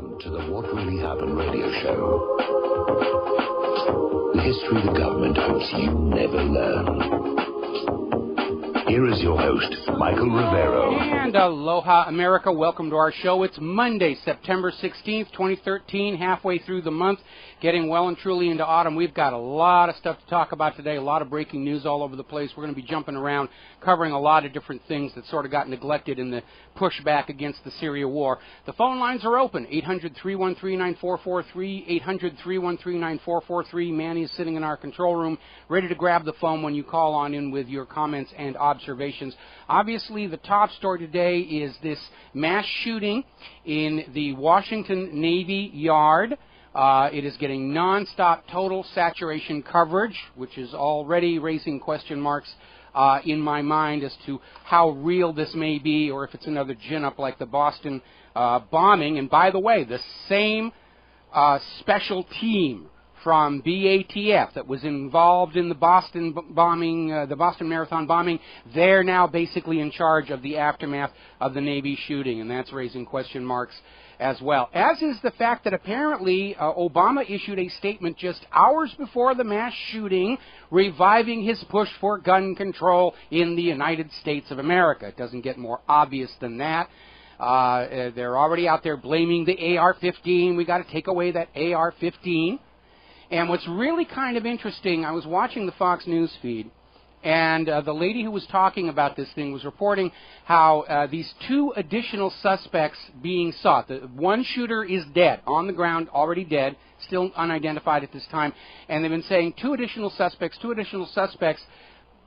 Welcome to the What Really Happened radio show. The history the government hopes you never learn. Here is your host, Michael Rivero. And aloha, America. Welcome to our show. It's Monday, September 16th, 2013, halfway through the month, getting well and truly into autumn. We've got a lot of stuff to talk about today, a lot of breaking news all over the place. We're going to be jumping around, covering a lot of different things that sort of got neglected in the pushback against the Syria war. The phone lines are open, 800-313-9443, 800-313-9443. Manny is sitting in our control room, ready to grab the phone when you call on in with your comments and observations. Obviously, the top story today is this mass shooting in the Washington Navy Yard. It is getting nonstop total saturation coverage, which is already raising question marks in my mind as to how real this may be, or if it's another gin-up like the Boston bombing. And by the way, the same special team from BATF that was involved in the Boston bombing, the Boston Marathon bombing, they're now basically in charge of the aftermath of the Navy shooting, and that's raising question marks as well. As is the fact that apparently Obama issued a statement just hours before the mass shooting reviving his push for gun control in the United States of America. It doesn't get more obvious than that. They're already out there blaming the AR-15. We got to take away that AR-15. And what's really kind of interesting, I was watching the Fox News feed, and the lady who was talking about this thing was reporting how these two additional suspects being sought. The one shooter is dead, on the ground, already dead, still unidentified at this time. And they've been saying two additional suspects,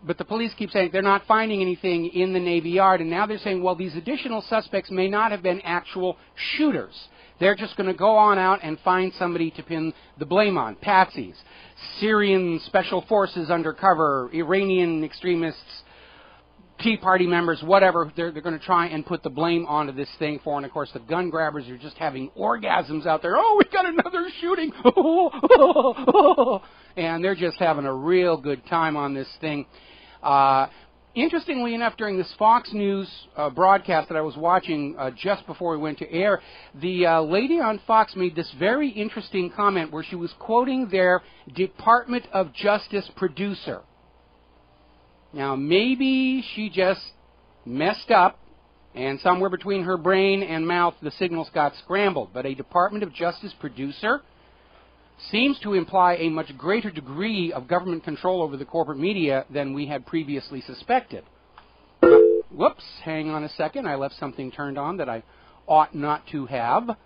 but the police keep saying they're not finding anything in the Navy Yard. And now they're saying, well, these additional suspects may not have been actual shooters. They're just going to go on out and find somebody to pin the blame on. Patsies, Syrian special forces undercover, Iranian extremists, Tea Party members, whatever. They're going to try and put the blame onto this thing for. And, of course, the gun grabbers are just having orgasms out there. Oh, we got another shooting. And they're just having a real good time on this thing. Interestingly enough, during this Fox News broadcast that I was watching just before we went to air, the lady on Fox made this very interesting comment where she was quoting their Department of Justice producer. Now, maybe she just messed up, and somewhere between her brain and mouth, the signals got scrambled. But a Department of Justice producer seems to imply a much greater degree of government control over the corporate media than we had previously suspected. Whoops, hang on a second. I left something turned on that I ought not to have.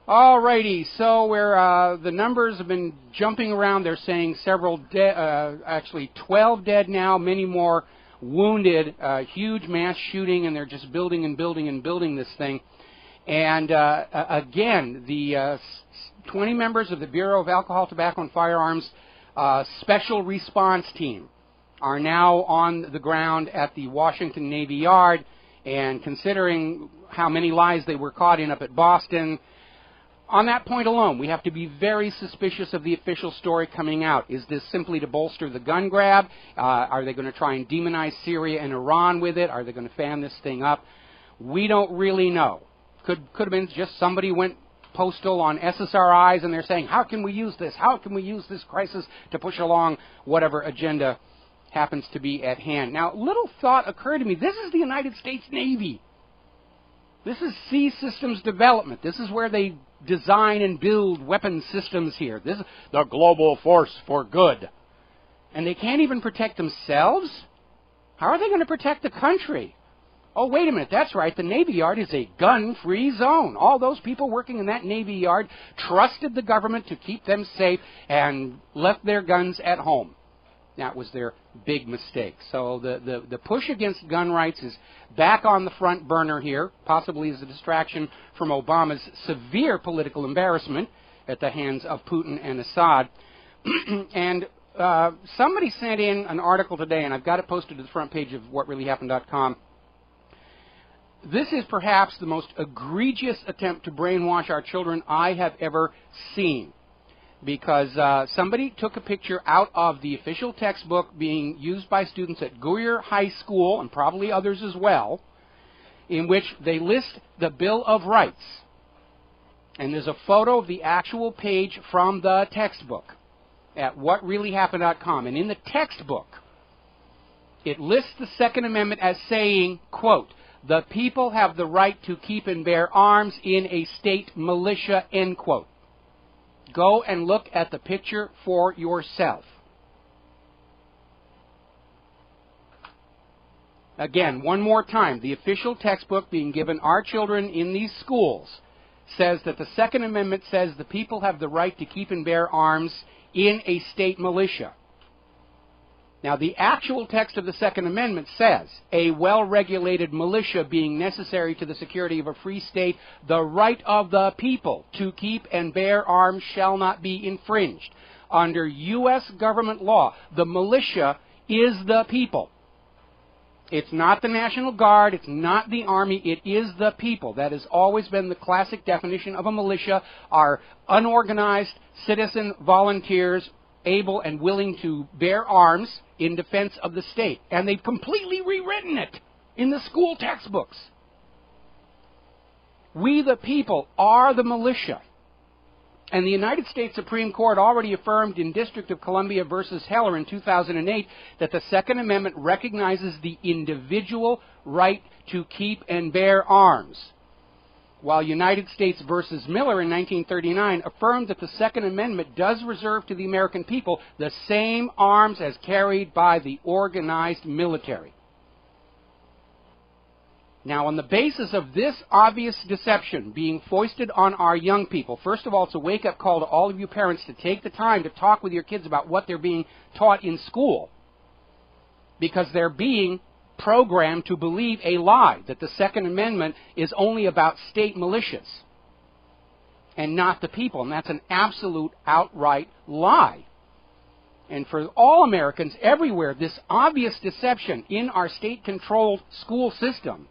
Alrighty, so the numbers have been jumping around. They're saying several dead, actually 12 dead now, many more wounded, huge mass shooting, and they're just building and building and building this thing. And again, the 20 members of the Bureau of Alcohol, Tobacco, and Firearms Special Response Team are now on the ground at the Washington Navy Yard, and considering how many lies they were caught in up at Boston, on that point alone, we have to be very suspicious of the official story coming out. Is this simply to bolster the gun grab? Are they going to try and demonize Syria and Iran with it? Are they going to fan this thing up? We don't really know. Could have been just somebody went postal on SSRIs and they're saying, how can we use this? How can we use this crisis to push along whatever agenda happens to be at hand? Now, little thought occurred to me. This is the United States Navy. This is Sea Systems Development. This is where they design and build weapon systems here. This is the global force for good. And they can't even protect themselves? How are they going to protect the country? Oh, wait a minute, that's right, the Navy Yard is a gun-free zone. All those people working in that Navy Yard trusted the government to keep them safe and left their guns at home. That was their big mistake. So the push against gun rights is back on the front burner here, possibly as a distraction from Obama's severe political embarrassment at the hands of Putin and Assad. And somebody sent in an article today, and I've got it posted to the front page of whatreallyhappened.com. This is perhaps the most egregious attempt to brainwash our children I have ever seen, because somebody took a picture out of the official textbook being used by students at Goyer High School, and probably others as well, in which they list the Bill of Rights. And there's a photo of the actual page from the textbook at whatreallyhappened.com. And in the textbook, it lists the Second Amendment as saying, quote, "The people have the right to keep and bear arms in a state militia," end quote. Go and look at the picture for yourself. Again, one more time, the official textbook being given our children in these schools says that the Second Amendment says the people have the right to keep and bear arms in a state militia. Now, the actual text of the Second Amendment says, "A well-regulated militia being necessary to the security of a free state, the right of the people to keep and bear arms shall not be infringed." Under U.S. government law, the militia is the people. It's not the National Guard, it's not the Army, it is the people. That has always been the classic definition of a militia, are unorganized citizen volunteers able and willing to bear arms in defense of the state. And they've completely rewritten it in the school textbooks. We the people are the militia. And the United States Supreme Court already affirmed in District of Columbia versus Heller in 2008 that the Second Amendment recognizes the individual right to keep and bear arms, while United States versus Miller in 1939 affirmed that the Second Amendment does reserve to the American people the same arms as carried by the organized military. Now, on the basis of this obvious deception being foisted on our young people, first of all, it's a wake-up call to all of you parents to take the time to talk with your kids about what they're being taught in school, because they're being programmed to believe a lie, that the Second Amendment is only about state militias and not the people, and that's an absolute outright lie. And for all Americans everywhere, this obvious deception in our state-controlled school system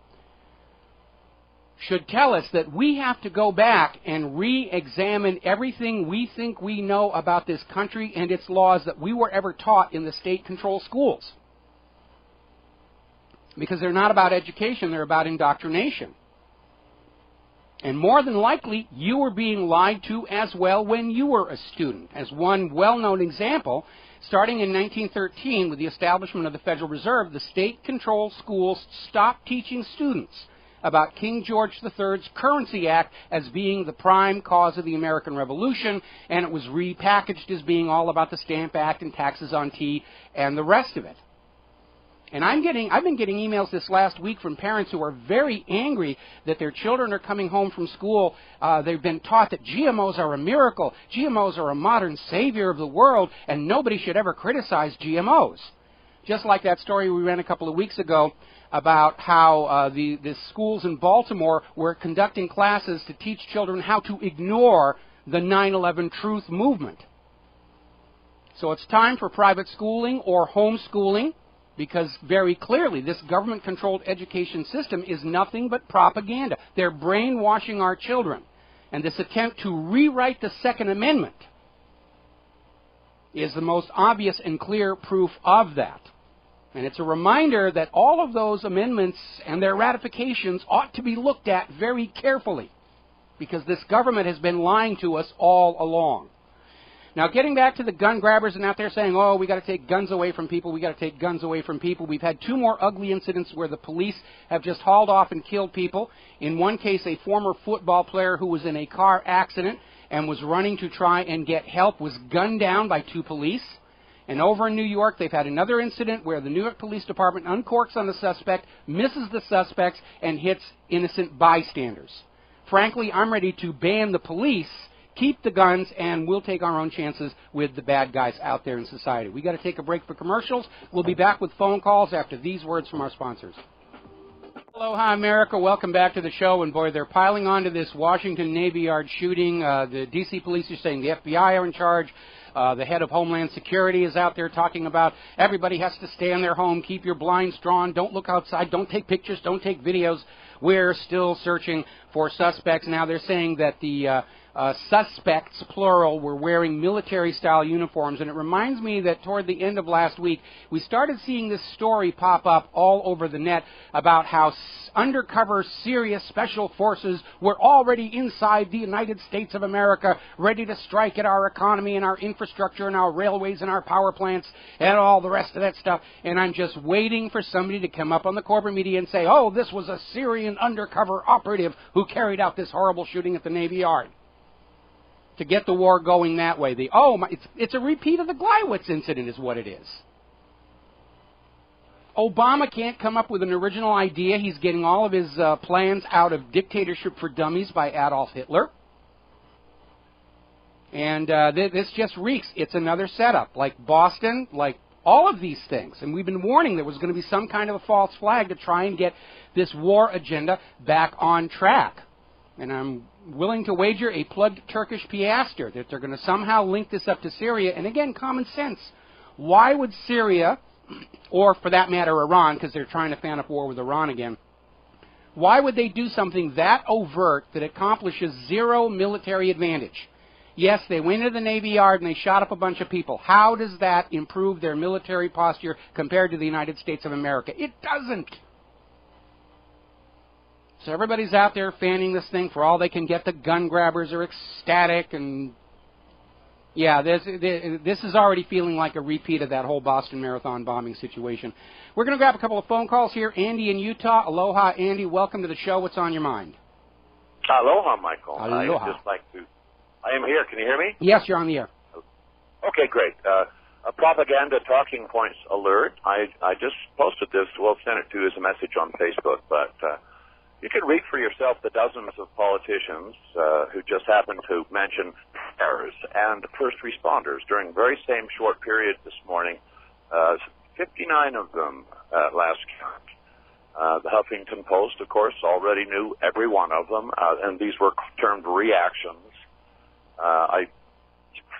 should tell us that we have to go back and re-examine everything we think we know about this country and its laws that we were ever taught in the state-controlled schools. Because they're not about education, they're about indoctrination. And more than likely, you were being lied to as well when you were a student. As one well-known example, starting in 1913 with the establishment of the Federal Reserve, the state-controlled schools stopped teaching students about King George III's Currency Act as being the prime cause of the American Revolution, and it was repackaged as being all about the Stamp Act and taxes on tea and the rest of it. And I've been getting emails this last week from parents who are very angry that their children are coming home from school. They've been taught that GMOs are a miracle, GMOs are a modern savior of the world, and nobody should ever criticize GMOs. Just like that story we ran a couple of weeks ago about how the schools in Baltimore were conducting classes to teach children how to ignore the 9/11 truth movement. So it's time for private schooling or homeschooling, because very clearly this government-controlled education system is nothing but propaganda. They're brainwashing our children. And this attempt to rewrite the Second Amendment is the most obvious and clear proof of that. And it's a reminder that all of those amendments and their ratifications ought to be looked at very carefully, because this government has been lying to us all along. Now, getting back to the gun grabbers and out there saying, oh, we got to take guns away from people, we got to take guns away from people. We've had two more ugly incidents where the police have just hauled off and killed people. In one case, a former football player who was in a car accident and was running to try and get help was gunned down by two police. And over in New York, they've had another incident where the New York Police Department uncorks on the suspect, misses the suspects, and hits innocent bystanders. Frankly, I'm ready to ban the police, keep the guns, and we'll take our own chances with the bad guys out there in society. We've got to take a break for commercials. We'll be back with phone calls after these words from our sponsors. Aloha, America. Welcome back to the show. And, boy, they're piling onto this Washington Navy Yard shooting. The D.C. police are saying the FBI are in charge. The head of Homeland Security is out there talking about everybody has to stay in their home, keep your blinds drawn, don't look outside, don't take pictures, don't take videos. We're still searching for suspects. Now they're saying that the suspects, plural, were wearing military-style uniforms. And it reminds me that toward the end of last week, we started seeing this story pop up all over the net about how undercover Syria special forces were already inside the United States of America, ready to strike at our economy and our infrastructure and our railways and our power plants and all the rest of that stuff. And I'm just waiting for somebody to come up on the corporate media and say, oh, this was a Syrian undercover operative who carried out this horrible shooting at the Navy Yard. To get the war going that way. It's a repeat of the Gleiwitz incident is what it is. Obama can't come up with an original idea. He's getting all of his plans out of Dictatorship for Dummies by Adolf Hitler. And this just reeks. It's another setup, like Boston, like all of these things. And we've been warning there was going to be some kind of a false flag to try and get this war agenda back on track. And I'm willing to wager a plugged Turkish piaster that they're going to somehow link this up to Syria. And again, common sense. Why would Syria, or for that matter Iran, because they're trying to fan up war with Iran again, why would they do something that overt that accomplishes zero military advantage? Yes, they went into the Navy Yard and they shot up a bunch of people. How does that improve their military posture compared to the United States of America? It doesn't. So everybody's out there fanning this thing for all they can get. The gun grabbers are ecstatic, and yeah, this is already feeling like a repeat of that whole Boston Marathon bombing situation. We're going to grab a couple of phone calls here. Andy in Utah. Aloha, Andy. Welcome to the show. What's on your mind? Aloha, Michael. Aloha. I'd just like to... I am here. Can you hear me? Yes, you're on the air. Okay, great. A propaganda talking points alert. I just posted this. We'll send it to you as a message on Facebook, but... you can read for yourself the dozens of politicians who just happened to mention prayers and first responders during the very same short period this morning. 59 of them last count. The Huffington Post, of course, already knew every one of them, and these were termed reactions.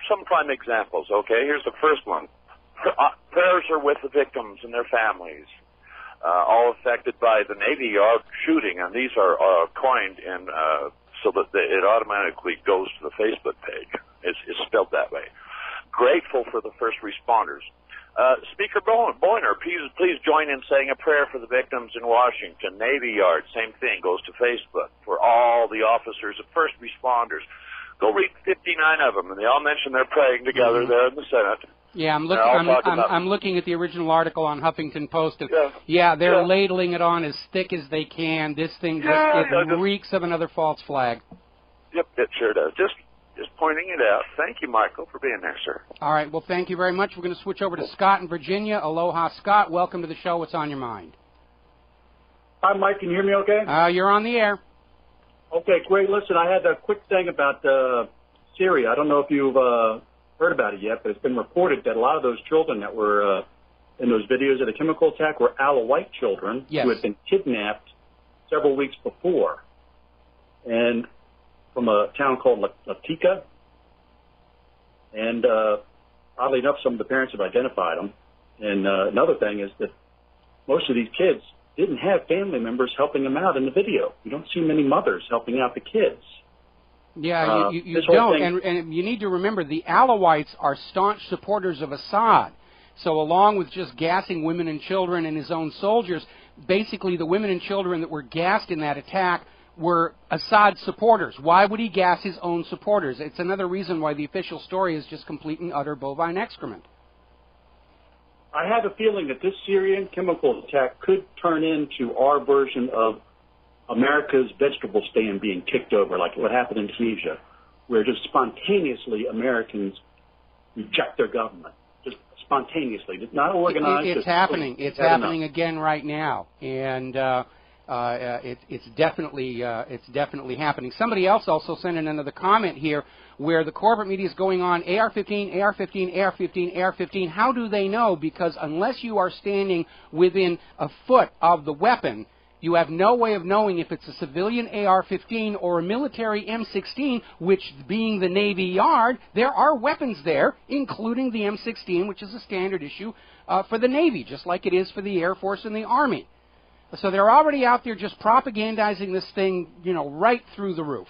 Some prime examples, okay? Here's the first one. Prayers are with the victims and their families. All affected by the Navy Yard shooting, and these are coined in so that it automatically goes to the Facebook page. It's spelled that way. Grateful for the first responders. Speaker Boyner, please join in saying a prayer for the victims in Washington. Navy Yard, same thing, goes to Facebook. For all the officers and first responders. Go read 59 of them, and they all mention they're praying together there in the Senate. Yeah, I'm looking at the original article on Huffington Post. And they're ladling it on as thick as they can. This thing just reeks of another false flag. Yep, it sure does. Just pointing it out. Thank you, Michael, for being there, sir. All right, well, thank you very much. We're going to switch over to Scott in Virginia. Aloha, Scott. Welcome to the show. What's on your mind? Hi, Mike. Can you hear me okay? You're on the air. Okay, great. Listen, I had a quick thing about Syria. I don't know if you've heard about it yet, but it's been reported that a lot of those children that were in those videos of the chemical attack were Alawite children who had been kidnapped several weeks before, and from a town called Latika. And oddly enough, some of the parents have identified them. And another thing is that most of these kids didn't have family members helping them out in the video. You don't see many mothers helping out the kids. Yeah, you don't. And you need to remember, the Alawites are staunch supporters of Assad. So along with just gassing women and children and his own soldiers, basically the women and children that were gassed in that attack were Assad supporters. Why would he gas his own supporters? It's another reason why the official story is just complete and utter bovine excrement. I have a feeling that this Syrian chemical attack could turn into our version of America's vegetable stand being kicked over, like what happened in Tunisia, where just spontaneously Americans reject their government. Just spontaneously, not organized. It's happening. It's happening again right now, and it's definitely happening. Somebody else also sent in another comment here where the corporate media is going on AR-15, AR-15, AR-15, AR-15. How do they know? Because unless you are standing within a foot of the weapon, you have no way of knowing if it's a civilian AR-15 or a military M16, which, being the Navy Yard, there are weapons there, including the M16, which is a standard issue for the Navy, just like it is for the Air Force and the Army. So they're already out there just propagandizing this thing, right through the roof.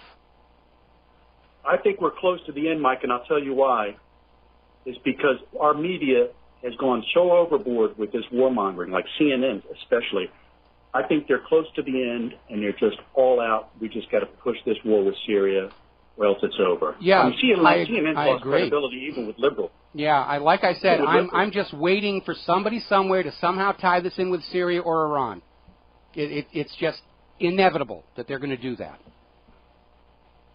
I think we're close to the end, Mike, and I'll tell you why. It's because our media has gone so overboard with this warmongering, like CNN especially. I think they're close to the end, and they're just all out. We just got to push this war with Syria, or else it's over. Yeah, CNN's I lost agree. Credibility even with liberals. Yeah, like I said, I'm just waiting for somebody somewhere to somehow tie this in with Syria or Iran. It's just inevitable that they're going to do that.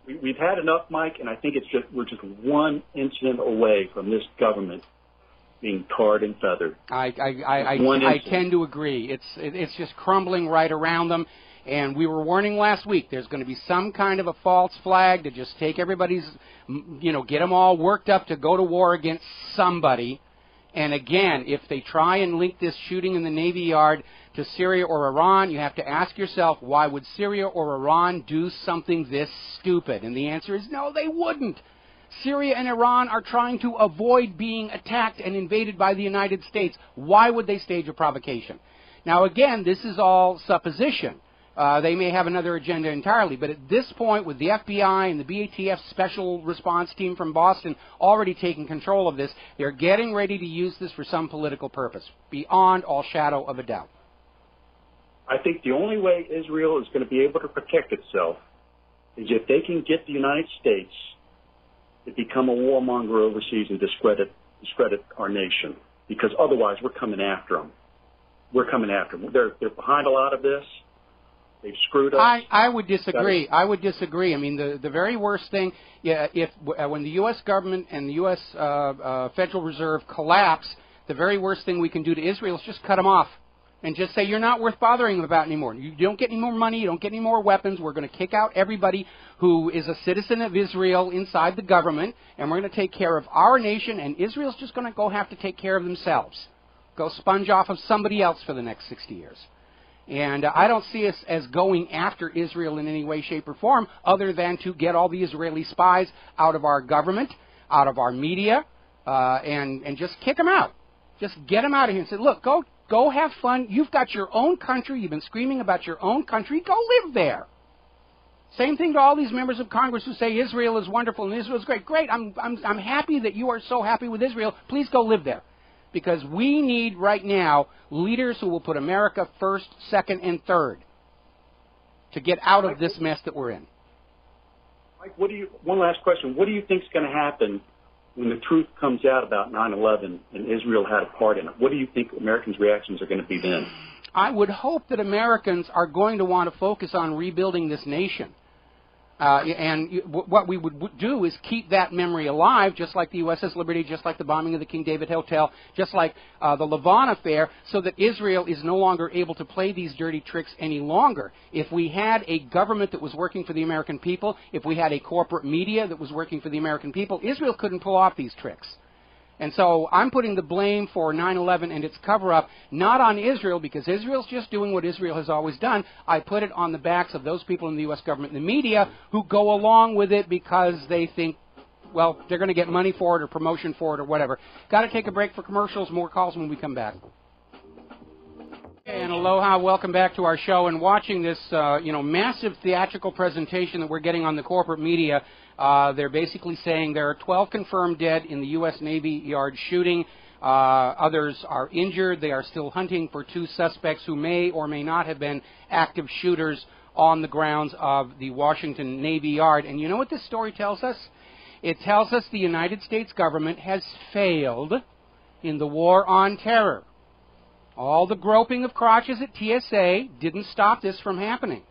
We've had enough, Mike, and I think we're just one incident away from this government being tarred and feathered. I tend to agree. It's just crumbling right around them. And we were warning last week, there's going to be some kind of a false flag to just take everybody's, get them all worked up to go to war against somebody. And again, if they try and link this shooting in the Navy Yard to Syria or Iran, you have to ask yourself, why would Syria or Iran do something this stupid? And the answer is no, they wouldn't. Syria and Iran are trying to avoid being attacked and invaded by the United States. Why would they stage a provocation? Now, again, this is all supposition. They may have another agenda entirely, but at this point, with the FBI and the BATF Special Response Team from Boston already taking control of this, they're getting ready to use this for some political purpose, beyond all shadow of a doubt. I think the only way Israel is going to be able to protect itself is if they can get the United States to become a warmonger overseas and discredit our nation, because otherwise we're coming after them. We're coming after them. They're behind a lot of this. They've screwed us. I would disagree. I would disagree. I mean, the very worst thing, when the U.S. government and the U.S. Federal Reserve collapse, the very worst thing we can do to Israel is just cut them off and just say, you're not worth bothering about anymore. You don't get any more money. You don't get any more weapons. We're going to kick out everybody who is a citizen of Israel inside the government, and we're going to take care of our nation, and Israel's just going to go have to take care of themselves. Go sponge off of somebody else for the next 60 years. And I don't see us as going after Israel in any way, shape, or form other than to get all the Israeli spies out of our government, out of our media, and just kick them out. Just get them out of here and say, look, go have fun. You've got your own country. You've been screaming about your own country. Go live there. Same thing to all these members of Congress who say Israel is wonderful and Israel is great. Great. I'm happy that you are so happy with Israel. Please go live there. Because we need right now leaders who will put America first, second, and third to get out of this mess that we're in. Mike, one last question. What do you think is going to happen when the truth comes out about 9/11 and Israel had a part in it? What do you think Americans' reactions are going to be then? I would hope that Americans are going to want to focus on rebuilding this nation. What we would do is keep that memory alive, just like the USS Liberty, just like the bombing of the King David Hotel, just like the Lavon affair, so that Israel is no longer able to play these dirty tricks any longer. If we had a government that was working for the American people, if we had a corporate media that was working for the American people, Israel couldn't pull off these tricks. And so I'm putting the blame for 9/11 and its cover-up not on Israel, because Israel's just doing what Israel has always done. I put it on the backs of those people in the U.S. government and the media who go along with it because they think, well, they're going to get money for it or promotion for it or whatever. Got to take a break for commercials. More calls when we come back. And aloha, welcome back to our show. And watching this, massive theatrical presentation that we're getting on the corporate media, they're basically saying there are 12 confirmed dead in the U.S. Navy Yard shooting. Others are injured. They are still hunting for 2 suspects who may or may not have been active shooters on the grounds of the Washington Navy Yard. And you know what this story tells us? It tells us the United States government has failed in the war on terror. All the groping of crotches at TSA didn't stop this from happening.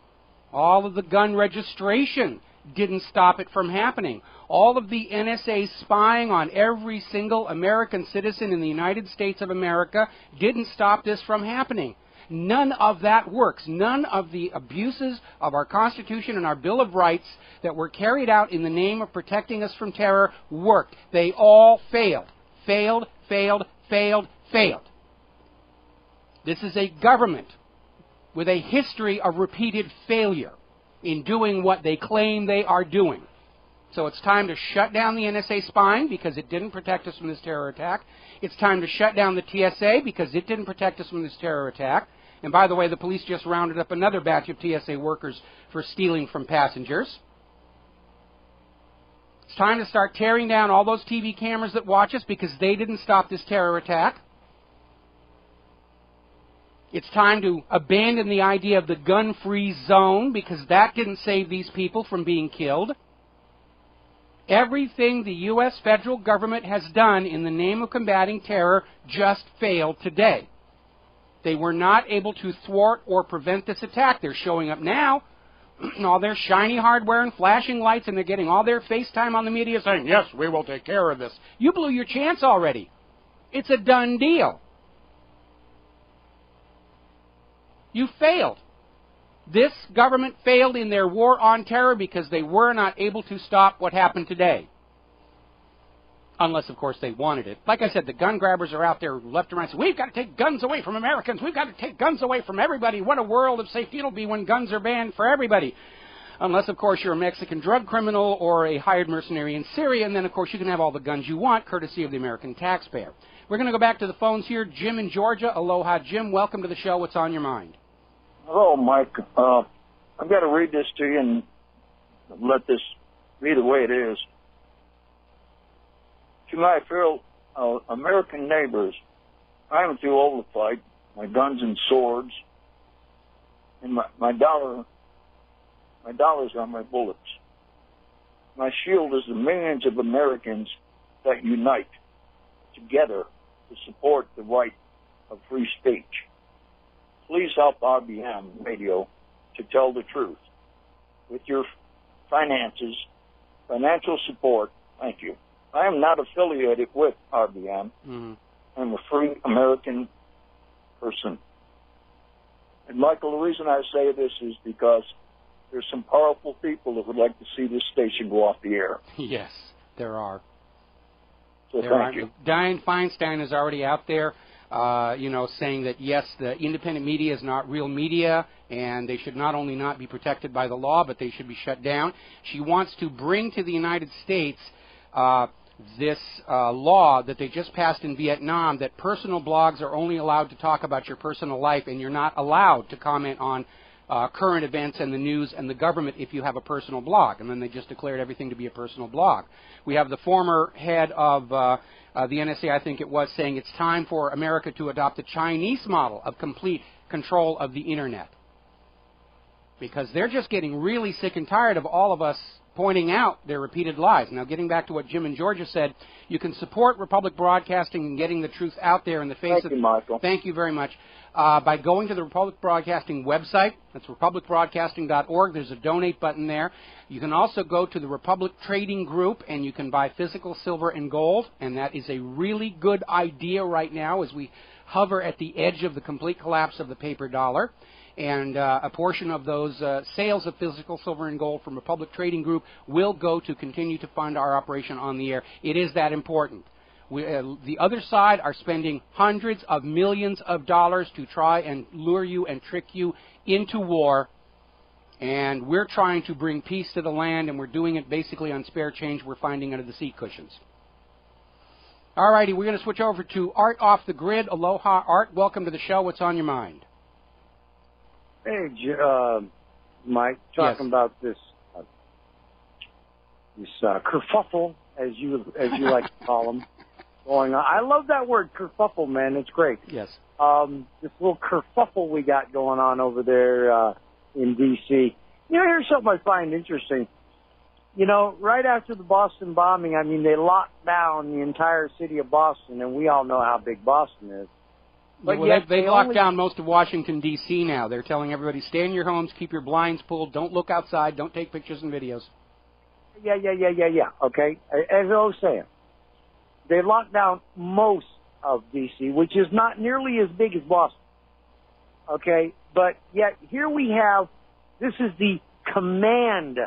All of the gun registration didn't stop it from happening. All of the NSA spying on every single American citizen in the United States of America didn't stop this from happening. None of that works. None of the abuses of our Constitution and our Bill of Rights that were carried out in the name of protecting us from terror worked. They all failed. Failed, failed, failed, failed. This is a government with a history of repeated failure in doing what they claim they are doing. So it's time to shut down the NSA spying because it didn't protect us from this terror attack. It's time to shut down the TSA because it didn't protect us from this terror attack. And by the way, the police just rounded up another batch of TSA workers for stealing from passengers. It's time to start tearing down all those TV cameras that watch us because they didn't stop this terror attack. It's time to abandon the idea of the gun-free zone because that didn't save these people from being killed. Everything the U.S. federal government has done in the name of combating terror just failed today. They were not able to thwart or prevent this attack. They're showing up now, all their shiny hardware and flashing lights, and they're getting all their FaceTime on the media saying, yes, we will take care of this. You blew your chance already. It's a done deal. You failed. This government failed in their war on terror because they were not able to stop what happened today. Unless, of course, they wanted it. Like I said, the gun grabbers are out there left and right saying, we've got to take guns away from Americans. We've got to take guns away from everybody. What a world of safety it'll be when guns are banned for everybody. Unless, of course, you're a Mexican drug criminal or a hired mercenary in Syria, and then, of course, you can have all the guns you want, courtesy of the American taxpayer. We're going to go back to the phones here. Jim in Georgia. Aloha, Jim. Welcome to the show. What's on your mind? Hello, Mike. I've got to read this to you and let this be the way it is. To my fellow American neighbors, I am too old to fight. My guns and swords, and my dollars are my bullets. My shield is the millions of Americans that unite together to support the right of free speech. Please help RBM Radio to tell the truth. With your financial support, thank you. I am not affiliated with RBM. Mm-hmm. I'm a free American person. And Michael, the reason I say this is because there's some powerful people that would like to see this station go off the air. Yes, there are. So thank you. Dianne Feinstein is already out there, saying that, yes, the independent media is not real media, and they should not only not be protected by the law, but they should be shut down. She wants to bring to the United States this law that they just passed in Vietnam, that personal blogs are only allowed to talk about your personal life, and you're not allowed to comment on current events and the news and the government if you have a personal blog. And then they just declared everything to be a personal blog. We have the former head of the NSA, I think it was, saying it's time for America to adopt the Chinese model of complete control of the Internet. Because they're just getting really sick and tired of all of us pointing out their repeated lies. Now, getting back to what Jim in Georgia said, you can support Republic Broadcasting and getting the truth out there in the face of... Thank you, Michael. Thank you very much. By going to the Republic Broadcasting website. That's republicbroadcasting.org. There's a donate button there. You can also go to the Republic Trading Group, and you can buy physical silver and gold, and that is a really good idea right now as we hover at the edge of the complete collapse of the paper dollar. And a portion of those sales of physical silver and gold from Republic Trading Group will go to continue to fund our operation on the air. It is that important. The other side are spending hundreds of millions of dollars to try and lure you and trick you into war. And we're trying to bring peace to the land, and we're doing it basically on spare change we're finding under the seat cushions. All righty, we're going to switch over to Art off the grid. Aloha, Art. Welcome to the show. What's on your mind? Hey, Mike, talking about this kerfuffle, as you like to call them, going on. I love that word, kerfuffle, man. It's great. Yes. This little kerfuffle we got going on over there in D.C. Here's something I find interesting. Right after the Boston bombing, they locked down the entire city of Boston, and we all know how big Boston is. But well, they've locked down most of Washington, D.C. now. They're telling everybody, stay in your homes, keep your blinds pulled, don't look outside, don't take pictures and videos. Yeah. Okay, as I was saying, they locked down most of D.C., which is not nearly as big as Boston. Okay, but yet here we have, this is the command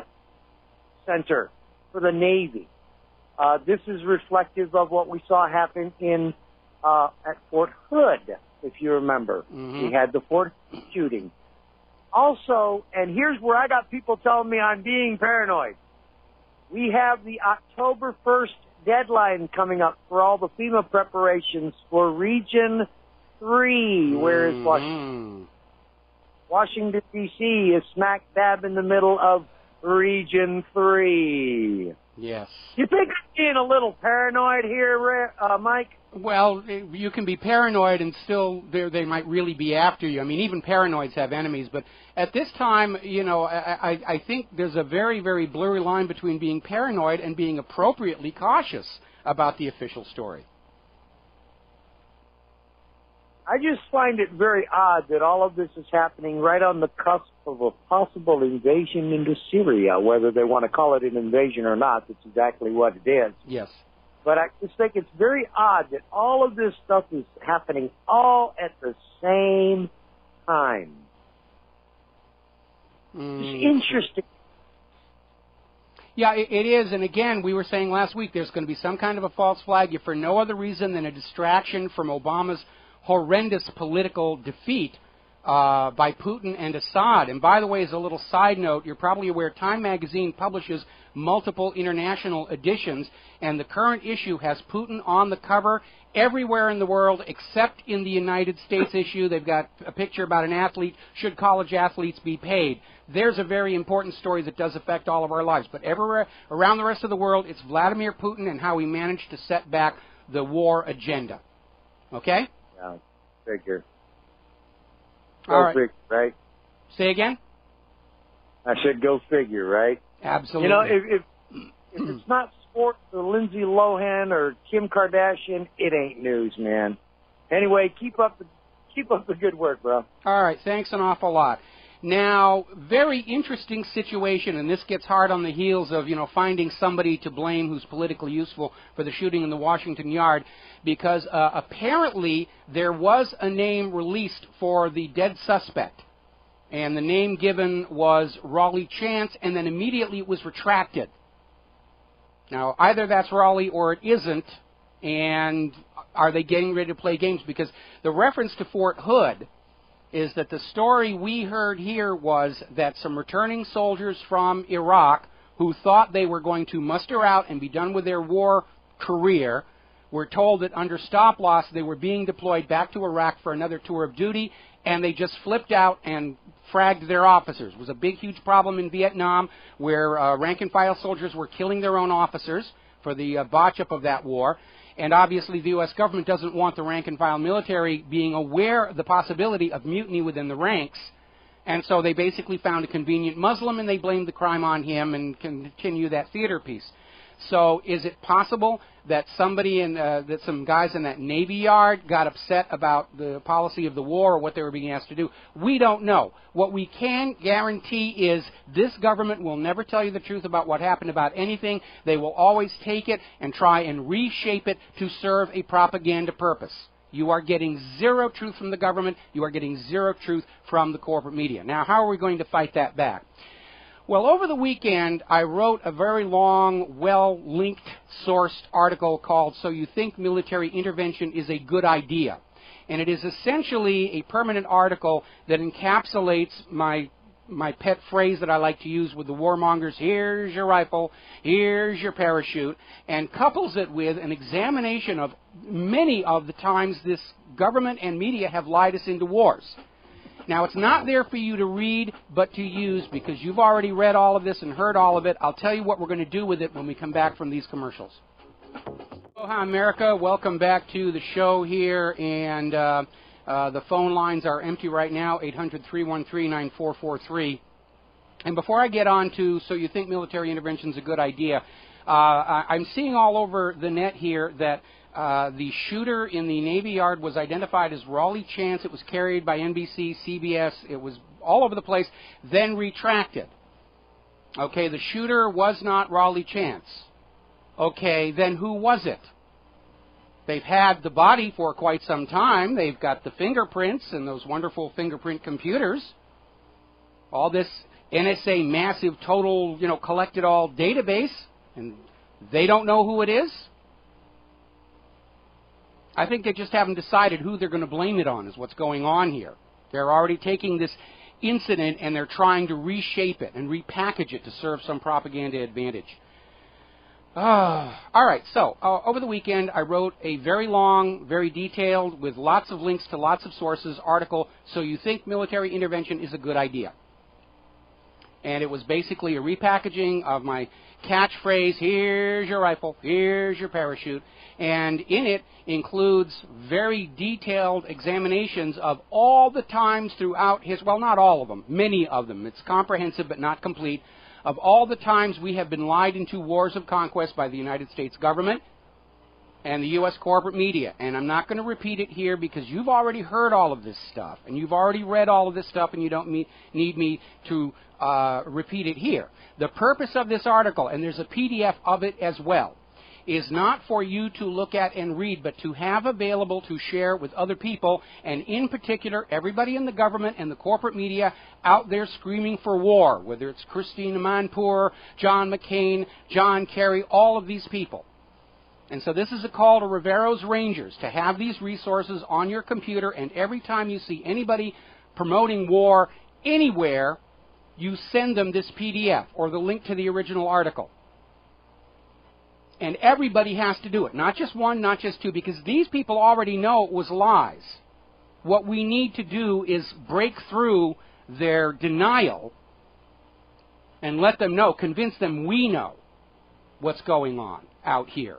center for the Navy. This is reflective of what we saw happen at Fort Hood, if you remember. Mm-hmm. We had the Fort Hood shooting. Also, and here's where I got people telling me I'm being paranoid. We have the October 1st deadline coming up for all the FEMA preparations for Region 3, whereas Washington, D.C. is smack dab in the middle of Region 3. Yes. You think I'm being a little paranoid here, Mike? Well, you can be paranoid and still they might really be after you. I mean, even paranoids have enemies. But at this time, you know, I think there's a very, very blurry line between being paranoid and being appropriately cautious about the official story. I just find it very odd that all of this is happening right on the cusp of a possible invasion into Syria. Whether they want to call it an invasion or not, that's exactly what it is. Yes. But I just think it's very odd that all of this stuff is happening all at the same time. It's interesting. Yeah, it is. And again, we were saying last week there's going to be some kind of a false flag if for no other reason than a distraction from Obama's horrendous political defeat by Putin and Assad. And by the way, as a little side note, you're probably aware Time magazine publishes multiple international editions, and the current issue has Putin on the cover everywhere in the world except in the United States issue. They've got a picture about an athlete. Should college athletes be paid? There's a very important story that does affect all of our lives. But everywhere around the rest of the world, it's Vladimir Putin and how he managed to set back the war agenda. Okay? Yeah, figure. All right. Figure, right? Say again? I said go figure, right? Absolutely. You know, if it's not sports or Lindsay Lohan or Kim Kardashian, it ain't news, man. Anyway, keep up the good work, bro. All right, thanks an awful lot. Now, very interesting situation, and this gets hard on the heels of, you know, finding somebody to blame who's politically useful for the shooting in the Washington Yard, because apparently there was a name released for the dead suspect, and the name given was Raleigh Chance, and then immediately it was retracted. Now, either that's Raleigh or it isn't, and are they getting ready to play games? Because the reference to Fort Hood is that the story we heard here was that some returning soldiers from Iraq who thought they were going to muster out and be done with their war career were told that under stop-loss they were being deployed back to Iraq for another tour of duty, and they just flipped out and fragged their officers. It was a big, huge problem in Vietnam where rank-and-file soldiers were killing their own officers for the botch-up of that war. And obviously the U.S. government doesn't want the rank-and-file military being aware of the possibility of mutiny within the ranks. And so they basically found a convenient Muslim and they blamed the crime on him and continue that theater piece. So is it possible that somebody that some guys in that Navy Yard got upset about the policy of the war or what they were being asked to do? We don't know. What we can guarantee is this government will never tell you the truth about what happened about anything. They will always take it and try and reshape it to serve a propaganda purpose. You are getting zero truth from the government. You are getting zero truth from the corporate media. Now, how are we going to fight that back? Well, over the weekend, I wrote a very long, well-linked, sourced article called So You Think Military Intervention is a Good Idea. And it is essentially a permanent article that encapsulates my pet phrase that I like to use with the warmongers, here's your rifle, here's your parachute, and couples it with an examination of many of the times this government and media have lied us into wars. Now, it's not there for you to read, but to use, because you've already read all of this and heard all of it. I'll tell you what we're going to do with it when we come back from these commercials. Aloha, America. Welcome back to the show here, and the phone lines are empty right now, 800-313-9443. And before I get on to So You Think Military Intervention is a Good Idea, I'm seeing all over the net here that the shooter in the Navy Yard was identified as Raleigh Chance. It was carried by NBC, CBS. It was all over the place, then retracted. Okay, the shooter was not Raleigh Chance. Okay, then who was it? They've had the body for quite some time. They've got the fingerprints and those wonderful fingerprint computers. All this NSA massive total, collected all database, and they don't know who it is? I think they just haven't decided who they're going to blame it on is what's going on here. They're already taking this incident and they're trying to reshape it and repackage it to serve some propaganda advantage. All right, so over the weekend I wrote a very long, very detailed, with lots of links to lots of sources, article, So You Think Military Intervention is a Good Idea. And it was basically a repackaging of my catchphrase, here's your rifle, here's your parachute. And in it includes very detailed examinations of all the times throughout his, well, not all of them, many of them. It's comprehensive but not complete, of all the times we have been lied into wars of conquest by the United States government and the U.S. corporate media. And I'm not going to repeat it here because you've already heard all of this stuff, and you've already read all of this stuff, and you don't need me to repeat it here. The purpose of this article, and there's a PDF of it as well, is not for you to look at and read, but to have available to share with other people, and in particular, everybody in the government and the corporate media out there screaming for war, whether it's Christine Amanpour, John McCain, John Kerry, all of these people. And so this is a call to Rivero's Rangers to have these resources on your computer, and every time you see anybody promoting war anywhere, you send them this PDF or the link to the original article. And everybody has to do it, not just one, not just two, because these people already know it was lies. What we need to do is break through their denial and let them know, convince them we know what's going on out here.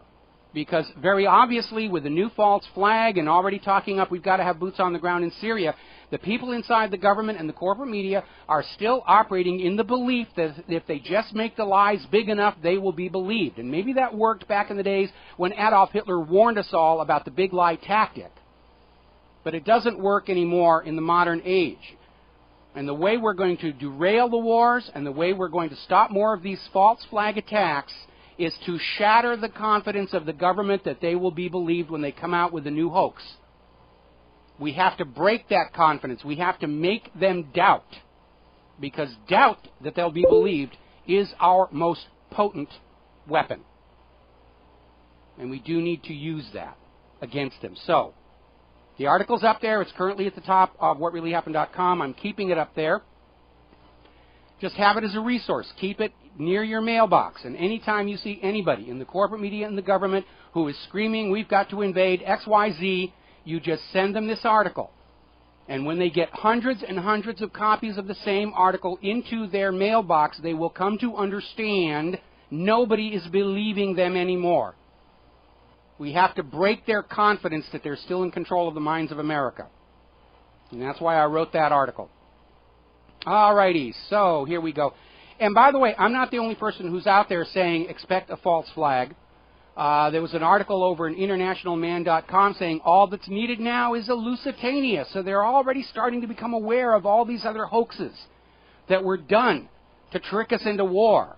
Because very obviously, with the new false flag and already talking up, we've got to have boots on the ground in Syria, the people inside the government and the corporate media are still operating in the belief that if they just make the lies big enough, they will be believed. And maybe that worked back in the days when Adolf Hitler warned us all about the big lie tactic. But it doesn't work anymore in the modern age. And the way we're going to derail the wars and the way we're going to stop more of these false flag attacks is to shatter the confidence of the government that they will be believed when they come out with a new hoax. We have to break that confidence. We have to make them doubt. Because doubt that they'll be believed is our most potent weapon. And we do need to use that against them. So, the article's up there. It's currently at the top of whatreallyhappened.com. I'm keeping it up there. Just have it as a resource. Keep it near your mailbox. And anytime you see anybody in the corporate media and the government who is screaming, we've got to invade XYZ, you just send them this article. And when they get hundreds and hundreds of copies of the same article into their mailbox, they will come to understand nobody is believing them anymore. We have to break their confidence that they're still in control of the minds of America. And that's why I wrote that article. Alrighty, so here we go. And by the way, I'm not the only person who's out there saying expect a false flag. There was an article over in internationalman.com saying all that's needed now is a Lusitania. So they're already starting to become aware of all these other hoaxes that were done to trick us into war.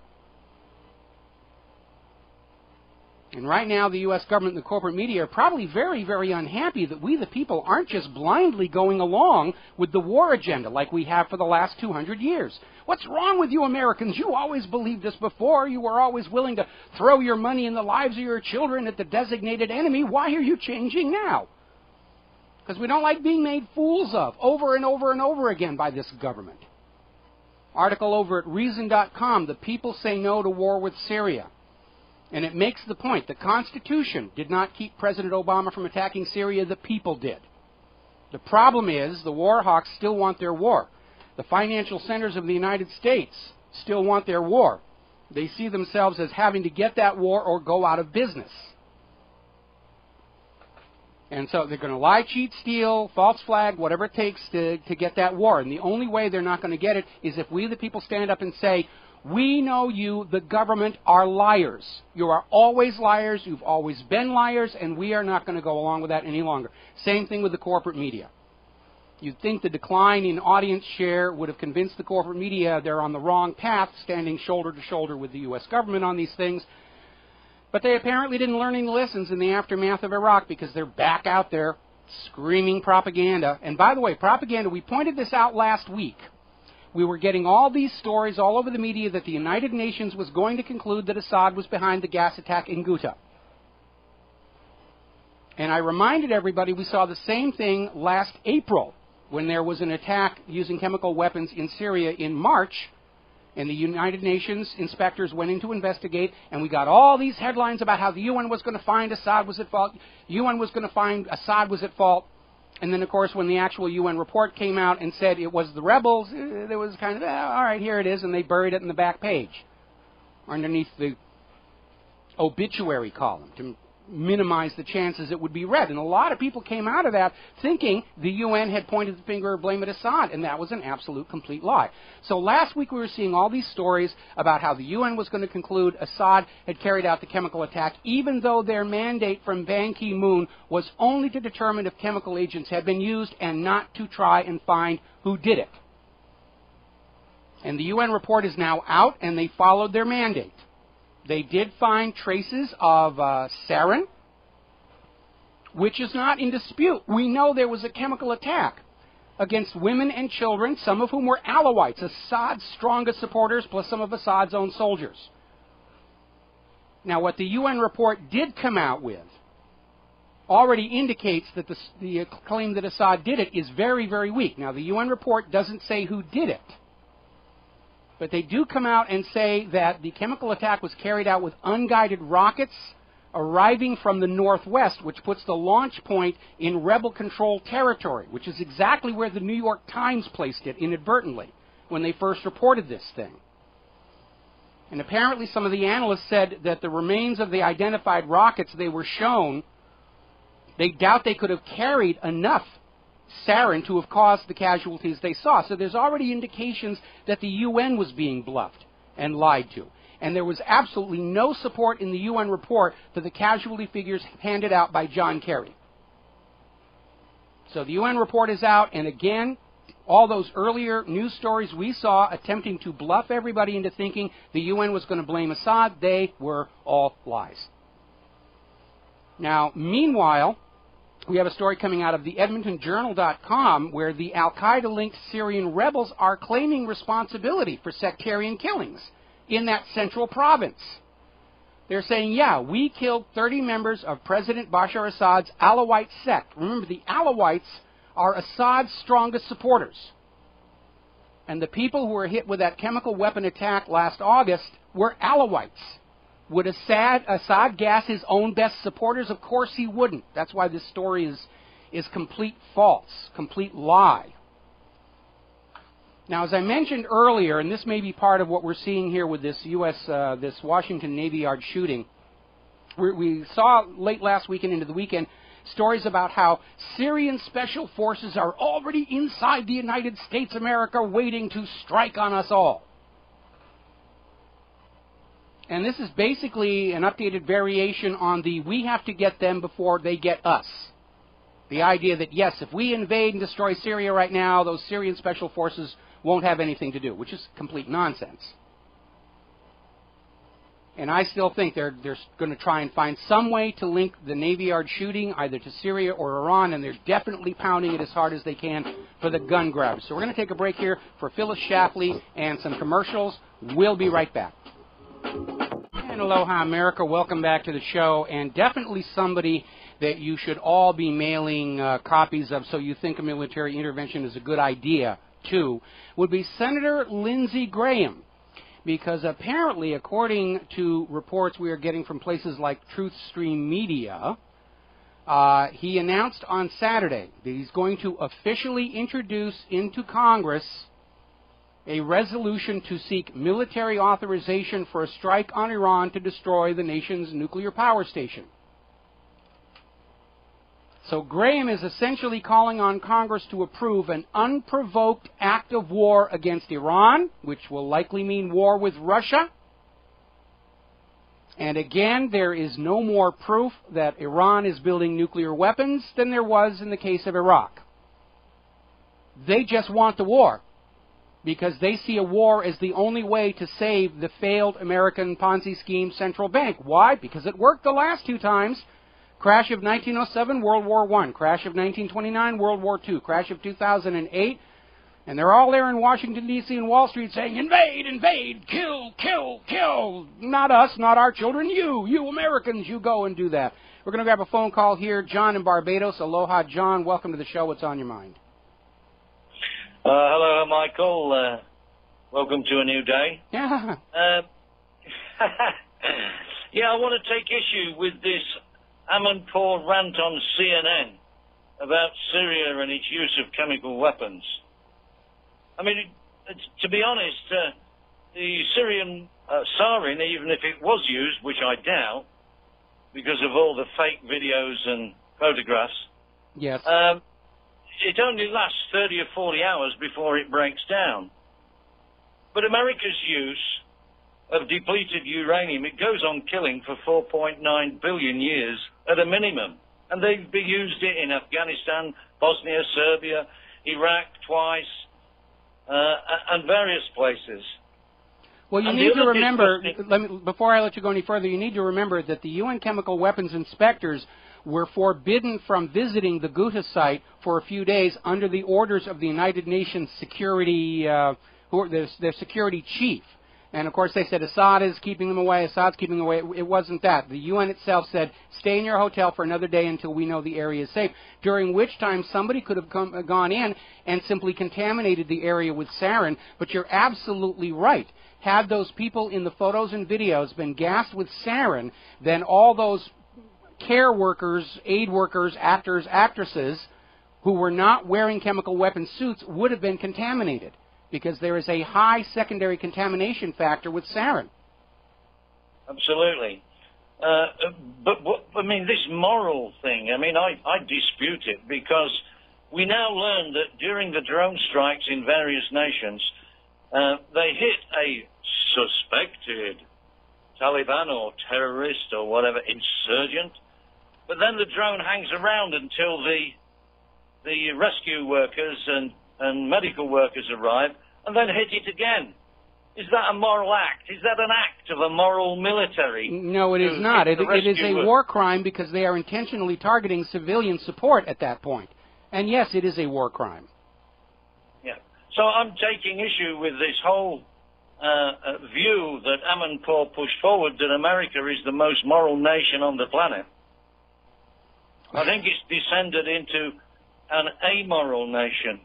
And right now, the U.S. government and the corporate media are probably very, very unhappy that we, the people, aren't just blindly going along with the war agenda like we have for the last 200 years. What's wrong with you Americans? You always believed us before. You were always willing to throw your money and the lives of your children at the designated enemy. Why are you changing now? Because we don't like being made fools of over and over and over again by this government. Article over at Reason.com, The People Say No to War with Syria. And it makes the point, the Constitution did not keep President Obama from attacking Syria, the people did. The problem is the war hawks still want their war. The financial centers of the United States still want their war. They see themselves as having to get that war or go out of business. And so they're going to lie, cheat, steal, false flag, whatever it takes to get that war. And the only way they're not going to get it is if we, the people, stand up and say, we know you, the government, are liars. You are always liars. You've always been liars, and we are not going to go along with that any longer. Same thing with the corporate media. You'd think the decline in audience share would have convinced the corporate media they're on the wrong path, standing shoulder to shoulder with the U.S. government on these things. But they apparently didn't learn any lessons in the aftermath of Iraq because they're back out there screaming propaganda. And by the way, propaganda, we pointed this out last week. We were getting all these stories all over the media that the United Nations was going to conclude that Assad was behind the gas attack in Ghouta. And I reminded everybody we saw the same thing last April when there was an attack using chemical weapons in Syria in March, and the United Nations inspectors went in to investigate, and we got all these headlines about how the UN was going to find Assad was at fault, UN was going to find Assad was at fault. And then, of course, when the actual UN report came out and said it was the rebels, there was kind of, all right, here it is, and they buried it in the back page, underneath the obituary column, to minimize the chances it would be read. And a lot of people came out of that thinking the UN had pointed the finger of blame at Assad, and that was an absolute complete lie. So last week we were seeing all these stories about how the UN was going to conclude Assad had carried out the chemical attack, even though their mandate from Ban Ki-moon was only to determine if chemical agents had been used and not to try and find who did it. And the UN report is now out, and they followed their mandate. They did find traces of sarin, which is not in dispute. We know there was a chemical attack against women and children, some of whom were Alawites, Assad's strongest supporters, plus some of Assad's own soldiers. Now, what the UN report did come out with already indicates that the claim that Assad did it is very, very weak. Now, the UN report doesn't say who did it. But they do come out and say that the chemical attack was carried out with unguided rockets arriving from the northwest, which puts the launch point in rebel-controlled territory, which is exactly where the New York Times placed it inadvertently when they first reported this thing. And apparently some of the analysts said that the remains of the identified rockets they were shown, they doubt they could have carried enough sarin to have caused the casualties they saw. So there's already indications that the UN was being bluffed and lied to. And there was absolutely no support in the UN report for the casualty figures handed out by John Kerry. So the UN report is out, and again, all those earlier news stories we saw attempting to bluff everybody into thinking the UN was going to blame Assad, they were all lies. Now, meanwhile, we have a story coming out of the EdmontonJournal.com where the al-Qaeda-linked Syrian rebels are claiming responsibility for sectarian killings in that central province. They're saying, yeah, we killed 30 members of President Bashar Assad's Alawite sect. Remember, the Alawites are Assad's strongest supporters. And the people who were hit with that chemical weapon attack last August were Alawites. Would Assad gas his own best supporters? Of course he wouldn't. That's why this story is complete false, complete lie. Now, as I mentioned earlier, and this may be part of what we're seeing here with this this Washington Navy Yard shooting, we saw late last week and into the weekend stories about how Syrian special forces are already inside the United States of America waiting to strike on us all. And this is basically an updated variation on the we have to get them before they get us. The idea that, yes, if we invade and destroy Syria right now, those Syrian special forces won't have anything to do, which is complete nonsense. And I still think they're going to try and find some way to link the Navy Yard shooting either to Syria or Iran, and they're definitely pounding it as hard as they can for the gun grab. So we're going to take a break here for Phyllis Shapley and some commercials. We'll be right back. And aloha, America. Welcome back to the show. And definitely somebody that you should all be mailing copies of so you think a military intervention is a good idea, too, would be Senator Lindsey Graham. Because apparently, according to reports we are getting from places like TruthStream Media, he announced on Saturday that he's going to officially introduce into Congress a resolution to seek military authorization for a strike on Iran to destroy the nation's nuclear power station. So Graham is essentially calling on Congress to approve an unprovoked act of war against Iran, which will likely mean war with Russia. And again, there is no more proof that Iran is building nuclear weapons than there was in the case of Iraq. They just want the war, because they see a war as the only way to save the failed American Ponzi scheme central bank. Why? Because it worked the last two times. Crash of 1907, World War I. Crash of 1929, World War II. Crash of 2008. And they're all there in Washington, D.C. and Wall Street saying, invade, invade, kill, kill, kill. Not us, not our children. You Americans, you go and do that. We're going to grab a phone call here. John in Barbados. Aloha, John. Welcome to the show. What's on your mind? Hello, Michael. Welcome to a new day. Yeah. Yeah, I want to take issue with this Amanpour rant on CNN about Syria and its use of chemical weapons. I mean, to be honest, the Syrian sarin, even if it was used, which I doubt, because of all the fake videos and photographs, yes, it only lasts 30 or 40 hours before it breaks down. But America's use of depleted uranium, it goes on killing for 4.9 billion years at a minimum. And they've used it in Afghanistan, Bosnia, Serbia, Iraq twice, and various places. Well, you need to remember, before I let you go any further, you need to remember that the UN chemical weapons inspectors were forbidden from visiting the Ghouta site for a few days under the orders of the United Nations security, their security chief. And, of course, they said Assad is keeping them away, Assad's keeping them away. It wasn't that. The UN itself said, stay in your hotel for another day until we know the area is safe, during which time somebody could have gone in and simply contaminated the area with sarin. But you're absolutely right. Had those people in the photos and videos been gassed with sarin, then all those care workers, aid workers, actors, actresses who were not wearing chemical weapon suits would have been contaminated, because there is a high secondary contamination factor with sarin. Absolutely. But I mean, this moral thing, I mean, I dispute it, because we now learn that during the drone strikes in various nations, they hit a suspected Taliban or terrorist or whatever, insurgent, but then the drone hangs around until the rescue workers and medical workers arrive, and then hit it again. Is that a moral act? Is that an act of a moral military? No, it is not. It is a war crime, because they are intentionally targeting civilian support at that point. And yes, it is a war crime. Yeah. So I'm taking issue with this whole view that Amanpour pushed forward, that America is the most moral nation on the planet. I think it's descended into an amoral nation,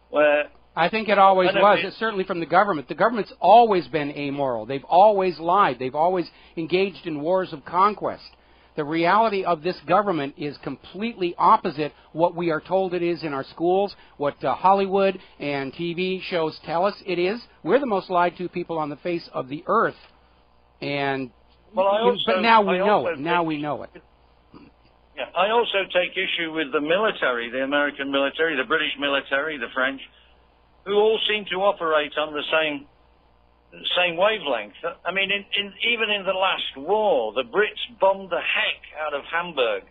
where I think it always was. It's certainly from the government. The government's always been amoral. They've always lied. They've always engaged in wars of conquest. The reality of this government is completely opposite what we are told it is in our schools, what Hollywood and TV shows tell us it is. We're the most lied to people on the face of the earth. And but now we know it. Now we know it. Yeah, I also take issue with the military, the American military, the British military, the French, who all seem to operate on the same wavelength. I mean, even in the last war, the Brits bombed the heck out of Hamburg.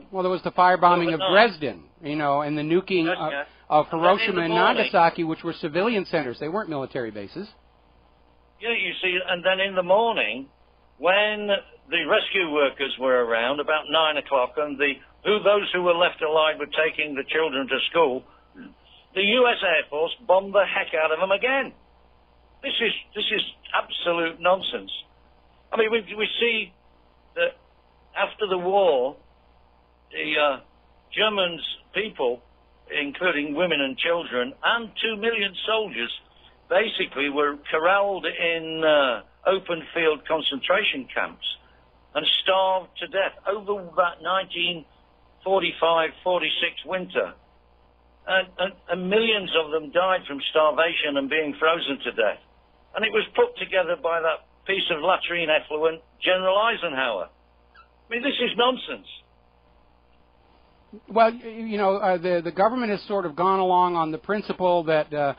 Well, there was the firebombing of Dresden, and the nuking of Hiroshima and Nagasaki, which were civilian centers. They weren't military bases. Yeah, you see, and then in the morning, when the rescue workers were around, about 9 o'clock, and those who were left alive were taking the children to school, the U.S. Air Force bombed the heck out of them again. This is absolute nonsense. I mean, we see that after the war, the Germans people, including women and children, and 2 million soldiers, basically were corralled in open field concentration camps and starved to death over that 1945-46 winter. And millions of them died from starvation and being frozen to death. And it was put together by that piece of latrine effluent, General Eisenhower. I mean, this is nonsense. Well, the government has sort of gone along on the principle that, the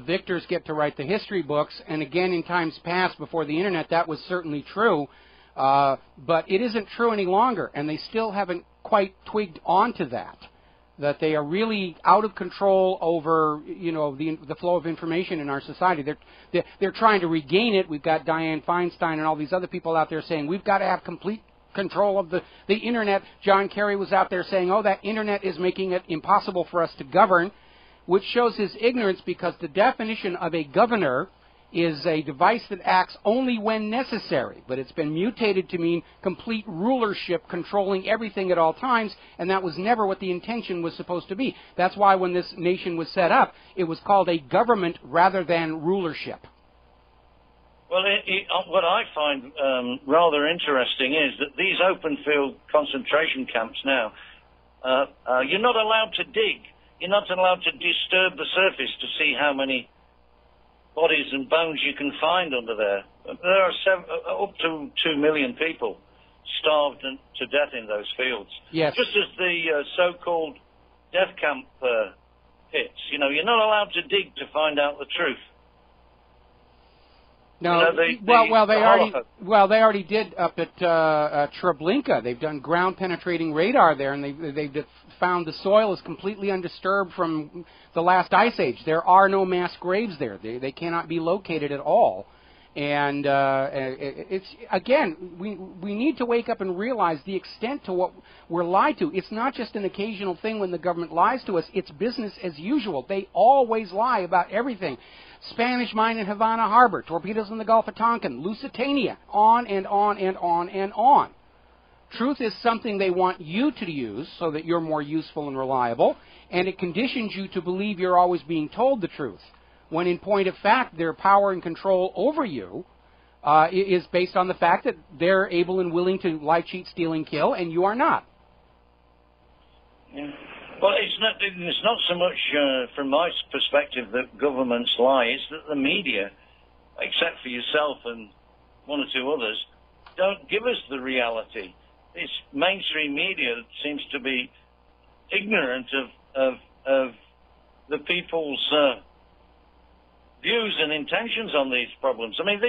victors get to write the history books. And again, in times past, before the Internet, that was certainly true. But it isn't true any longer, and they still haven't quite twigged onto that they are really out of control over, the flow of information in our society. They're trying to regain it. We've got Dianne Feinstein and all these other people out there saying we've got to have complete control of the Internet. John Kerry was out there saying, that Internet is making it impossible for us to govern, which shows his ignorance, because the definition of a governor is a device that acts only when necessary, but it's been mutated to mean complete rulership, controlling everything at all times, and that was never what the intention was supposed to be. That's why when this nation was set up, it was called a government rather than rulership. Well, what I find rather interesting is that these open field concentration camps now You're not allowed to dig. You're not allowed to disturb the surface to see how many bodies and bones you can find under there. There are up to 2 million people starved to death in those fields. Yes. Just as the so-called death camp pits. You know, you're not allowed to dig to find out the truth. No, you know, they already did up at Treblinka. They've done ground penetrating radar there, and they've found the soil is completely undisturbed from the last ice age. There are no mass graves there. They cannot be located at all. And it's again, we need to wake up and realize the extent to what we're lied to. It's not just an occasional thing when the government lies to us. It's business as usual. They always lie about everything. Spanish mine in Havana Harbor, torpedoes in the Gulf of Tonkin, Lusitania, on and on and on and on. Truth is something they want you to use so that you're more useful and reliable, and it conditions you to believe you're always being told the truth, when in point of fact their power and control over you is based on the fact that they're able and willing to lie, cheat, steal, and kill, and you are not. Yeah. Well, it's not so much from my perspective that governments lie. It's that the media, except for yourself and one or two others, don't give us the reality. This mainstream media seems to be ignorant of the people's views and intentions on these problems. I mean,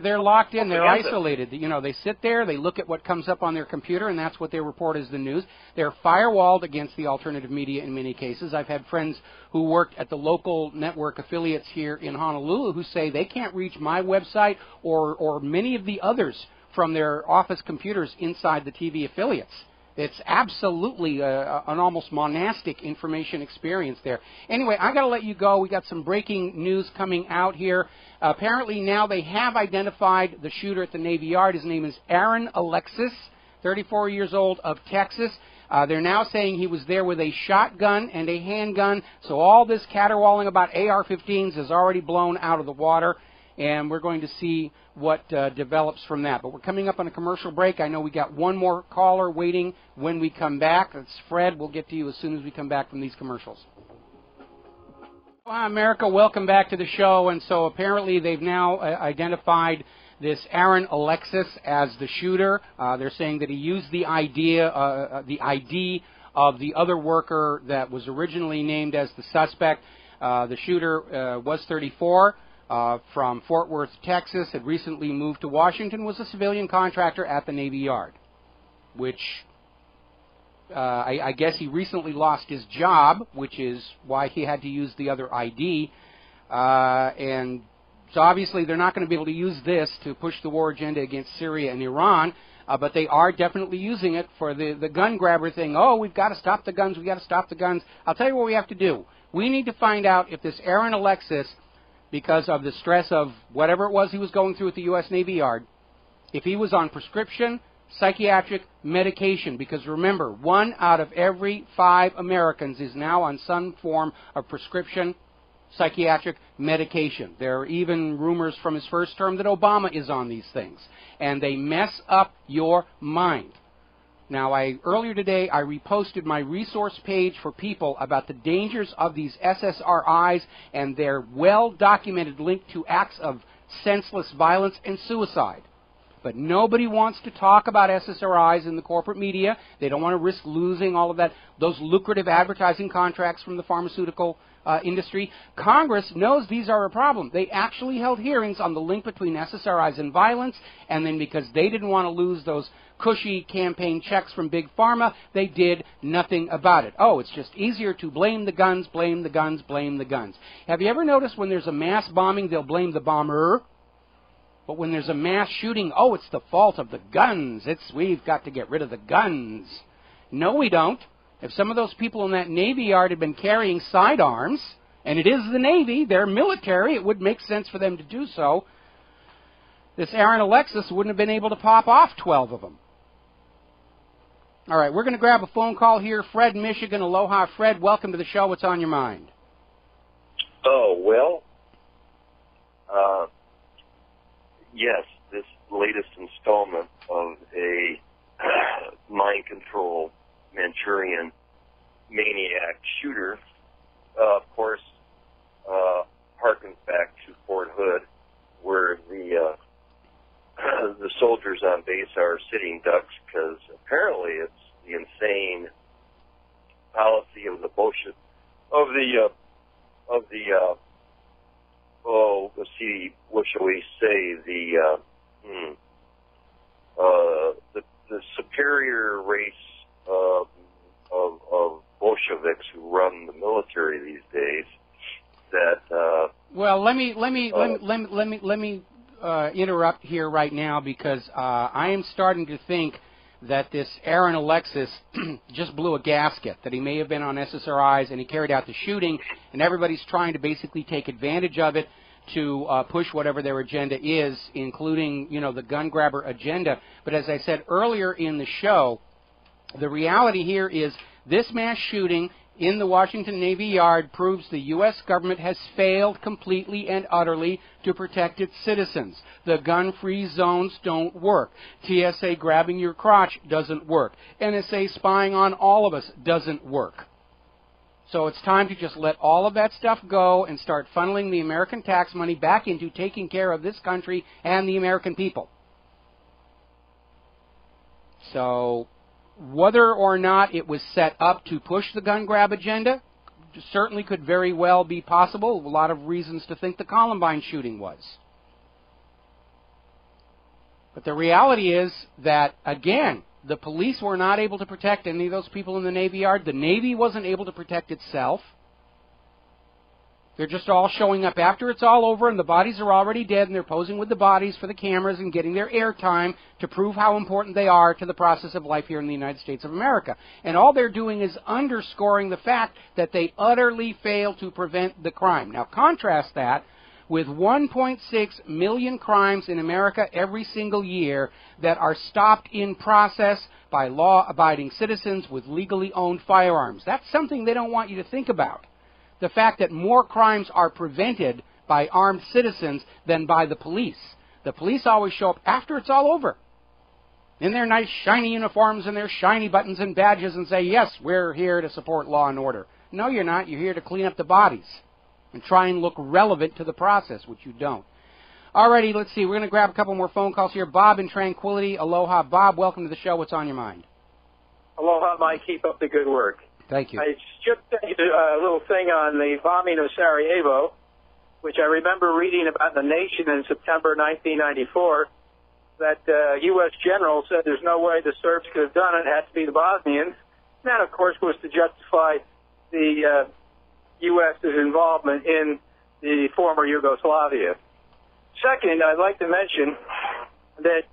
they're locked in. They're isolated. You know, they sit there, they look at what comes up on their computer, and that's what they report as the news. They're firewalled against the alternative media in many cases. I've had friends who worked at the local network affiliates here in Honolulu who say they can't reach my website or many of the others from their office computers inside the TV affiliates. It's absolutely an almost monastic information experience there. Anyway, I got to let you go. We got some breaking news coming out here. Apparently now they have identified the shooter at the Navy Yard. His name is Aaron Alexis, 34 years old, of Texas. They're now saying he was there with a shotgun and a handgun. So all this caterwauling about AR-15s is already blown out of the water. And we're going to see what develops from that. But we're coming up on a commercial break. I know we got one more caller waiting when we come back. That's Fred. We'll get to you as soon as we come back from these commercials. Hi, America. Welcome back to the show. And so apparently they've now identified this Aaron Alexis as the shooter. They're saying that he used the ID of the other worker that was originally named as the suspect. The shooter was 34. From Fort Worth, Texas, had recently moved to Washington, was a civilian contractor at the Navy Yard, which I guess he recently lost his job, which is why he had to use the other ID. And so obviously they're not going to be able to use this to push the war agenda against Syria and Iran, but they are definitely using it for the gun grabber thing. Oh, we've got to stop the guns, we've got to stop the guns. I'll tell you what we have to do. We need to find out if this Aaron Alexis, because of the stress of whatever it was he was going through at the U.S. Navy Yard, if he was on prescription psychiatric medication. Because remember, 1 out of every 5 Americans is now on some form of prescription psychiatric medication. There are even rumors from his first term that Obama is on these things. And they mess up your mind. Now, earlier today, I reposted my resource page for people about the dangers of these SSRIs and their well-documented link to acts of senseless violence and suicide. But nobody wants to talk about SSRIs in the corporate media. They don't want to risk losing all of that, those lucrative advertising contracts from the pharmaceutical industry. Congress knows these are a problem. They actually held hearings on the link between SSRIs and violence, and then because they didn't want to lose those cushy campaign checks from Big Pharma, they did nothing about it. Oh, it's just easier to blame the guns, blame the guns, blame the guns. Have you ever noticed when there's a mass bombing, they'll blame the bomber? But when there's a mass shooting, oh, it's the fault of the guns. We've got to get rid of the guns. No, we don't. If some of those people in that Navy Yard had been carrying sidearms, and it is the Navy, they're military, it would make sense for them to do so. This Aaron Alexis wouldn't have been able to pop off 12 of them. All right, we're going to grab a phone call here. Fred, Michigan. Aloha, Fred. Welcome to the show. What's on your mind? Oh, well, yes, this latest installment of a mind control Manchurian maniac shooter, of course, harkens back to Fort Hood, where the soldiers on base are sitting ducks because apparently it's the insane policy of the Bolshevik, let's see, what shall we say, the superior race of Bolsheviks who run the military these days. That well, let me interrupt here right now, because I am starting to think that this Aaron Alexis just blew a gasket, that he may have been on SSRIs and he carried out the shooting, and everybody's trying to basically take advantage of it to push whatever their agenda is, including, you know, the gun grabber agenda. But as I said earlier in the show, the reality here is this mass shooting in the Washington Navy Yard proves the U.S. government has failed completely and utterly to protect its citizens. The gun-free zones don't work. TSA grabbing your crotch doesn't work. NSA spying on all of us doesn't work. So it's time to just let all of that stuff go and start funneling the American tax money back into taking care of this country and the American people. So whether or not it was set up to push the gun grab agenda certainly could very well be possible. A lot of reasons to think the Columbine shooting was. But the reality is that, again, the police were not able to protect any of those people in the Navy Yard. The Navy wasn't able to protect itself. They're just all showing up after it's all over and the bodies are already dead, and they're posing with the bodies for the cameras and getting their airtime to prove how important they are to the process of life here in the United States of America. And all they're doing is underscoring the fact that they utterly fail to prevent the crime. Now contrast that with 1.6 million crimes in America every single year that are stopped in process by law-abiding citizens with legally owned firearms. That's something they don't want you to think about. The fact that more crimes are prevented by armed citizens than by the police. The police always show up after it's all over, in their nice shiny uniforms and their shiny buttons and badges, and say, yes, we're here to support law and order. No, you're not. You're here to clean up the bodies and try and look relevant to the process, which you don't. Alrighty, let's see. We're going to grab a couple more phone calls here. Bob in Tranquility. Aloha, Bob. Welcome to the show. What's on your mind? Aloha, Mike. Keep up the good work. Thank you. I just a little thing on the bombing of Sarajevo, which I remember reading about in The Nation in September 1994, that U.S. general said there's no way the Serbs could have done it. It had to be the Bosnians. And that, of course, was to justify the U.S.'s involvement in the former Yugoslavia. Second, I'd like to mention that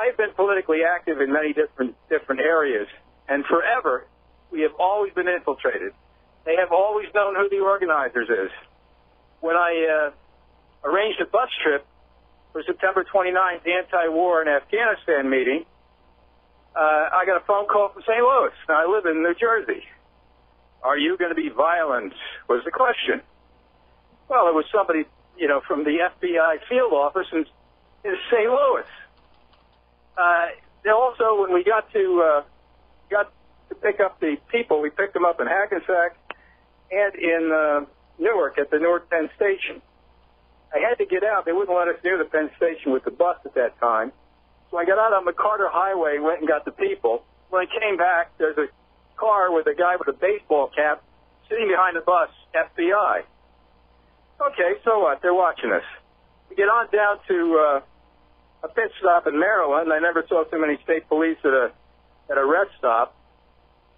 I've been politically active in many different areas, and forever we have always been infiltrated. They have always known who the organizers is. When I arranged a bus trip for September 29th, the anti-war in Afghanistan meeting, I got a phone call from St. Louis. Now, I live in New Jersey. Are you going to be violent, was the question. Well, it was somebody, you know, from the FBI field office in St. Louis. Also, when we got to pick up the people, we picked them up in Hackensack and in Newark at the Newark Penn Station. I had to get out. They wouldn't let us near the Penn Station with the bus at that time. So I got out on McCarter Highway and went and got the people. When I came back, there's a car with a guy with a baseball cap sitting behind the bus, FBI. Okay, so what? They're watching us. We get on down to a pit stop in Maryland. I never saw so many state police at a rest stop.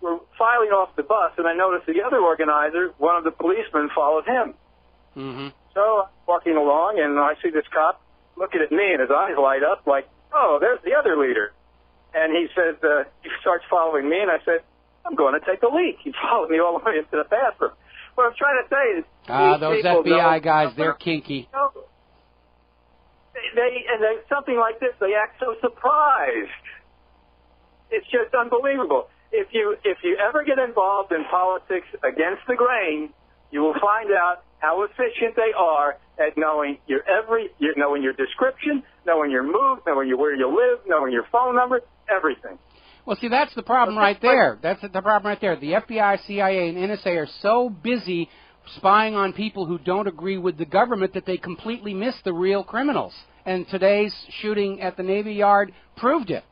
We're filing off the bus, and I noticed the other organizer, one of the policemen, followed him. Mm-hmm. So I'm walking along, and I see this cop looking at me, and his eyes light up like, oh, there's the other leader. And he says, he starts following me, and I said, I'm going to take a leak. He followed me all the way into the bathroom. What I'm trying to say is, those FBI guys, they're kinky. You know, they something like this, they act so surprised. It's just unbelievable. If you ever get involved in politics against the grain, you will find out how efficient they are at knowing knowing your description, knowing your move, knowing where you live, knowing your phone number, everything. Well, see, that's the problem right there. That's the problem right there. The FBI, CIA, and NSA are so busy spying on people who don't agree with the government that they completely miss the real criminals. And today's shooting at the Navy Yard proved it.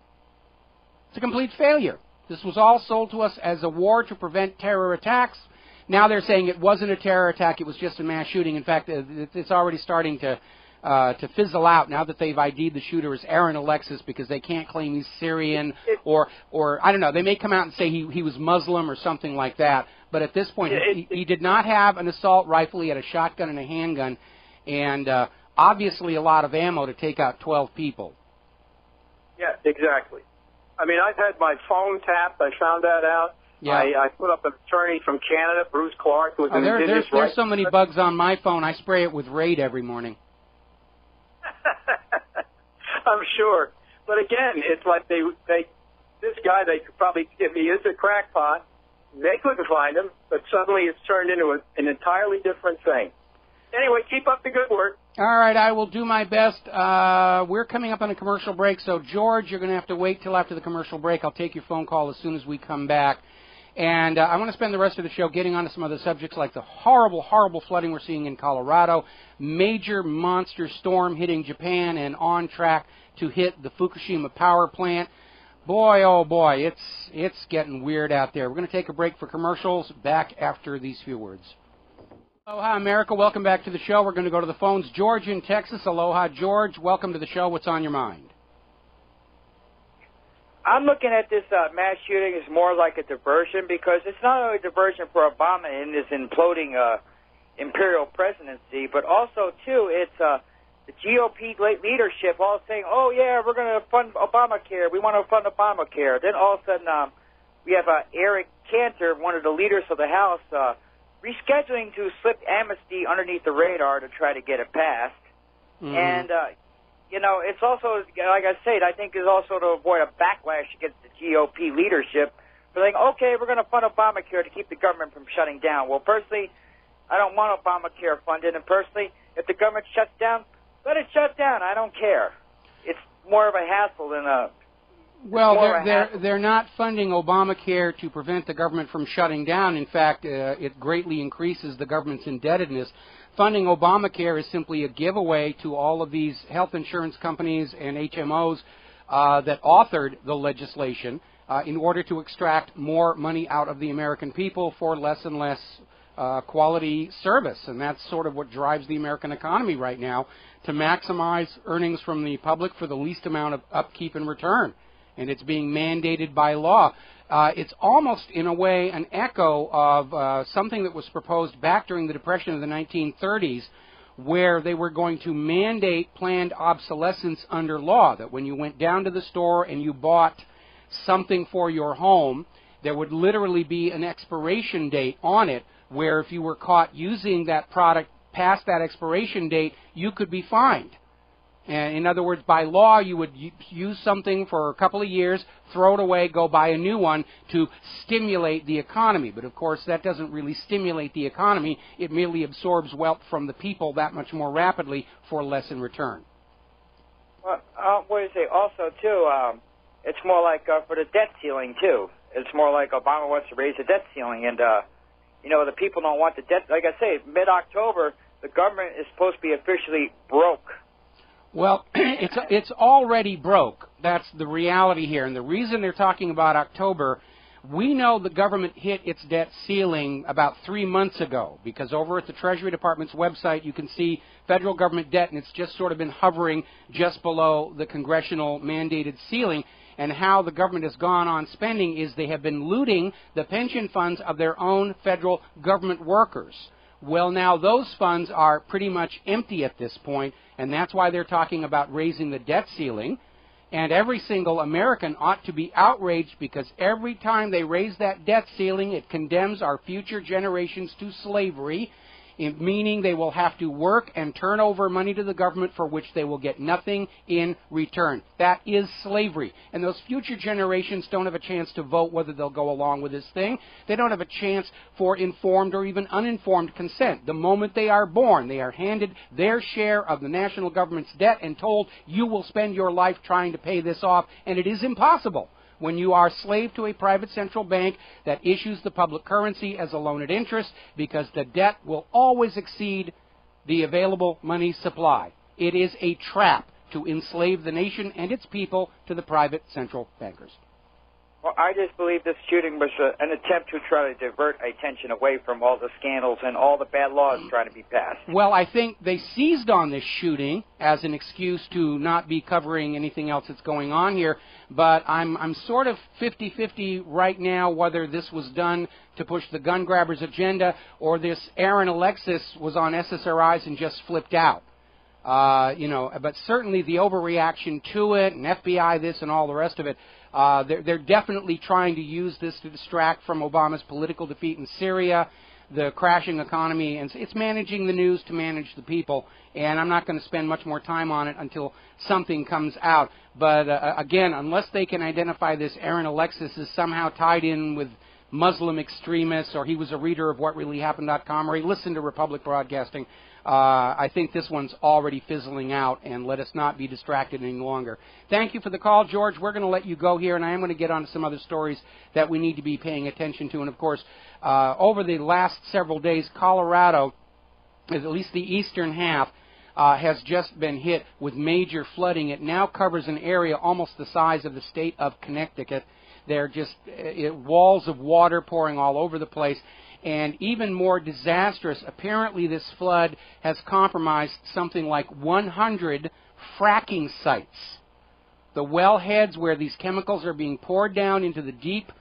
It's a complete failure. This was all sold to us as a war to prevent terror attacks. Now they're saying it wasn't a terror attack, it was just a mass shooting. In fact, it's already starting to fizzle out now that they've ID'd the shooter as Aaron Alexis, because they can't claim he's Syrian or I don't know. They may come out and say he was Muslim or something like that. But at this point, he did not have an assault rifle. He had a shotgun and a handgun, and obviously a lot of ammo to take out 12 people. Yeah, exactly. I mean, I've had my phone tapped. I found that out. Yeah. I put up an attorney from Canada, Bruce Clark, who was an indigenous rights. There's so many bugs on my phone. I spray it with Raid every morning. I'm sure. But again, it's like this guy, they could probably, if he is a crackpot, they couldn't find him, but suddenly it's turned into an entirely different thing. Anyway, keep up the good work. All right, I will do my best. We're coming up on a commercial break, so George, you're going to have to wait till after the commercial break. I'll take your phone call as soon as we come back. And I want to spend the rest of the show getting onto some other subjects like the horrible, horrible flooding we're seeing in Colorado, major monster storm hitting Japan and on track to hit the Fukushima power plant. Boy, oh boy, it's getting weird out there. We're going to take a break for commercials. Back after these few words. Aloha, America. Welcome back to the show. We're going to go to the phones. George in Texas. Aloha, George. Welcome to the show. What's on your mind? I'm looking at this mass shooting as more like a diversion, because it's not only a diversion for Obama in this imploding imperial presidency, but also, too, it's the GOP leadership all saying, oh, yeah, we're going to fund Obamacare. We want to fund Obamacare. Then all of a sudden we have Eric Cantor, one of the leaders of the House, rescheduling to slip amnesty underneath the radar to try to get it passed. Mm-hmm. And you know, it's also, like I said, I think is also to avoid a backlash against the GOP leadership. They're like, okay, we're going to fund Obamacare to keep the government from shutting down. Well, personally, I don't want Obamacare funded, and personally, if the government shuts down, let it shut down. I don't care. It's more of a hassle than a... Well, they're not funding Obamacare to prevent the government from shutting down. In fact, it greatly increases the government's indebtedness. Funding Obamacare is simply a giveaway to all of these health insurance companies and HMOs that authored the legislation in order to extract more money out of the American people for less and less quality service. And that's sort of what drives the American economy right now, to maximize earnings from the public for the least amount of upkeep and return. And it's being mandated by law. It's almost, in a way, an echo of something that was proposed back during the Depression of the 1930s, where they were going to mandate planned obsolescence under law, that when you went down to the store and you bought something for your home, there would literally be an expiration date on it, where if you were caught using that product past that expiration date, you could be fined. And in other words, by law, you would use something for a couple of years, throw it away, go buy a new one to stimulate the economy. But, of course, that doesn't really stimulate the economy. It merely absorbs wealth from the people that much more rapidly for less in return. Well, what do you say? Also, too, it's more like for the debt ceiling, too. It's more like Obama wants to raise the debt ceiling. And, you know, the people don't want the debt. Like I say, mid-October, the government is supposed to be officially broke. Well, it's already broke. That's the reality here. And the reason they're talking about October, we know the government hit its debt ceiling about 3 months ago, because over at the Treasury Department's website you can see federal government debt, and it's just sort of been hovering just below the congressional mandated ceiling. And how the government has gone on spending is they have been looting the pension funds of their own federal government workers. Well, now those funds are pretty much empty at this point, and that's why they're talking about raising the debt ceiling. And every single American ought to be outraged, because every time they raise that debt ceiling, it condemns our future generations to slavery, meaning they will have to work and turn over money to the government for which they will get nothing in return. That is slavery. And those future generations don't have a chance to vote whether they'll go along with this thing. They don't have a chance for informed or even uninformed consent. The moment they are born, they are handed their share of the national government's debt and told, you will spend your life trying to pay this off, and it is impossible. when you are slave to a private central bank that issues the public currency as a loan at interest, because the debt will always exceed the available money supply. It is a trap to enslave the nation and its people to the private central bankers. Well, I just believe this shooting was an attempt to try to divert attention away from all the scandals and all the bad laws trying to be passed. Well, I think they seized on this shooting as an excuse to not be covering anything else that's going on here, but I'm sort of 50-50 right now whether this was done to push the gun grabbers agenda or this Aaron Alexis was on SSRIs and just flipped out. But certainly the overreaction to it and FBI this and all the rest of it, they're definitely trying to use this to distract from Obama's political defeat in Syria, the crashing economy, and it's managing the news to manage the people. And I'm not going to spend much more time on it until something comes out. But again, unless they can identify this Aaron Alexis as somehow tied in with Muslim extremists, or he was a reader of WhatReallyHappened.com, or he listened to Republic Broadcasting, I think this one's already fizzling out, and let us not be distracted any longer. Thank you for the call, George. We're going to let you go here, and I am going to get on to some other stories that we need to be paying attention to. And, of course, over the last several days, Colorado, at least the eastern half, has just been hit with major flooding. It now covers an area almost the size of the state of Connecticut. There are just walls of water pouring all over the place. And even more disastrous, apparently this flood has compromised something like 100 fracking sites. The wellheads where these chemicals are being poured down into the deep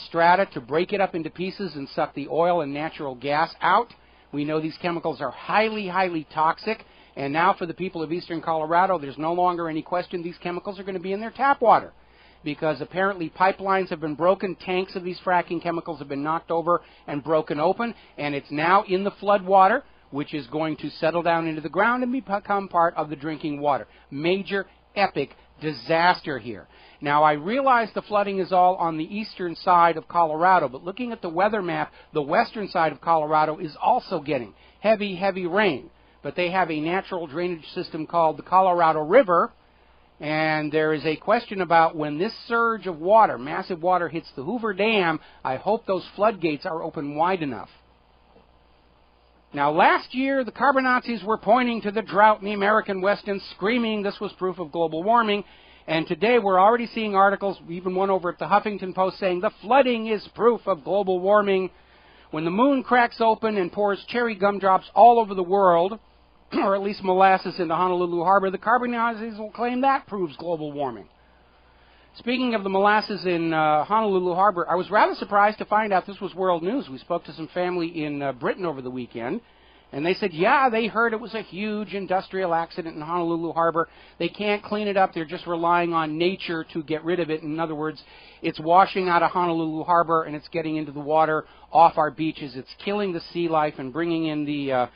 strata to break it up into pieces and suck the oil and natural gas out. We know these chemicals are highly, highly toxic. And now for the people of eastern Colorado, there's no longer any question these chemicals are going to be in their tap water, because apparently pipelines have been broken, tanks of these fracking chemicals have been knocked over and broken open, and it's now in the flood water, which is going to settle down into the ground and become part of the drinking water. Major, epic disaster here. Now, I realize the flooding is all on the eastern side of Colorado, but looking at the weather map, the western side of Colorado is also getting heavy, heavy rain. But they have a natural drainage system called the Colorado River, and there is a question about when this surge of water, massive water, hits the Hoover Dam, I hope those floodgates are open wide enough. Now, last year, the Carbonazis were pointing to the drought in the American West and screaming this was proof of global warming. And today we're already seeing articles, even one over at the Huffington Post, saying the flooding is proof of global warming. When the moon cracks open and pours cherry gumdrops all over the world, or at least molasses into Honolulu Harbor, the Carbonazis will claim that proves global warming. Speaking of the molasses in Honolulu Harbor, I was rather surprised to find out this was world news. We spoke to some family in Britain over the weekend, and they said, yeah, they heard it was a huge industrial accident in Honolulu Harbor. They can't clean it up. They're just relying on nature to get rid of it. In other words, it's washing out of Honolulu Harbor, and it's getting into the water off our beaches. It's killing the sea life and bringing in the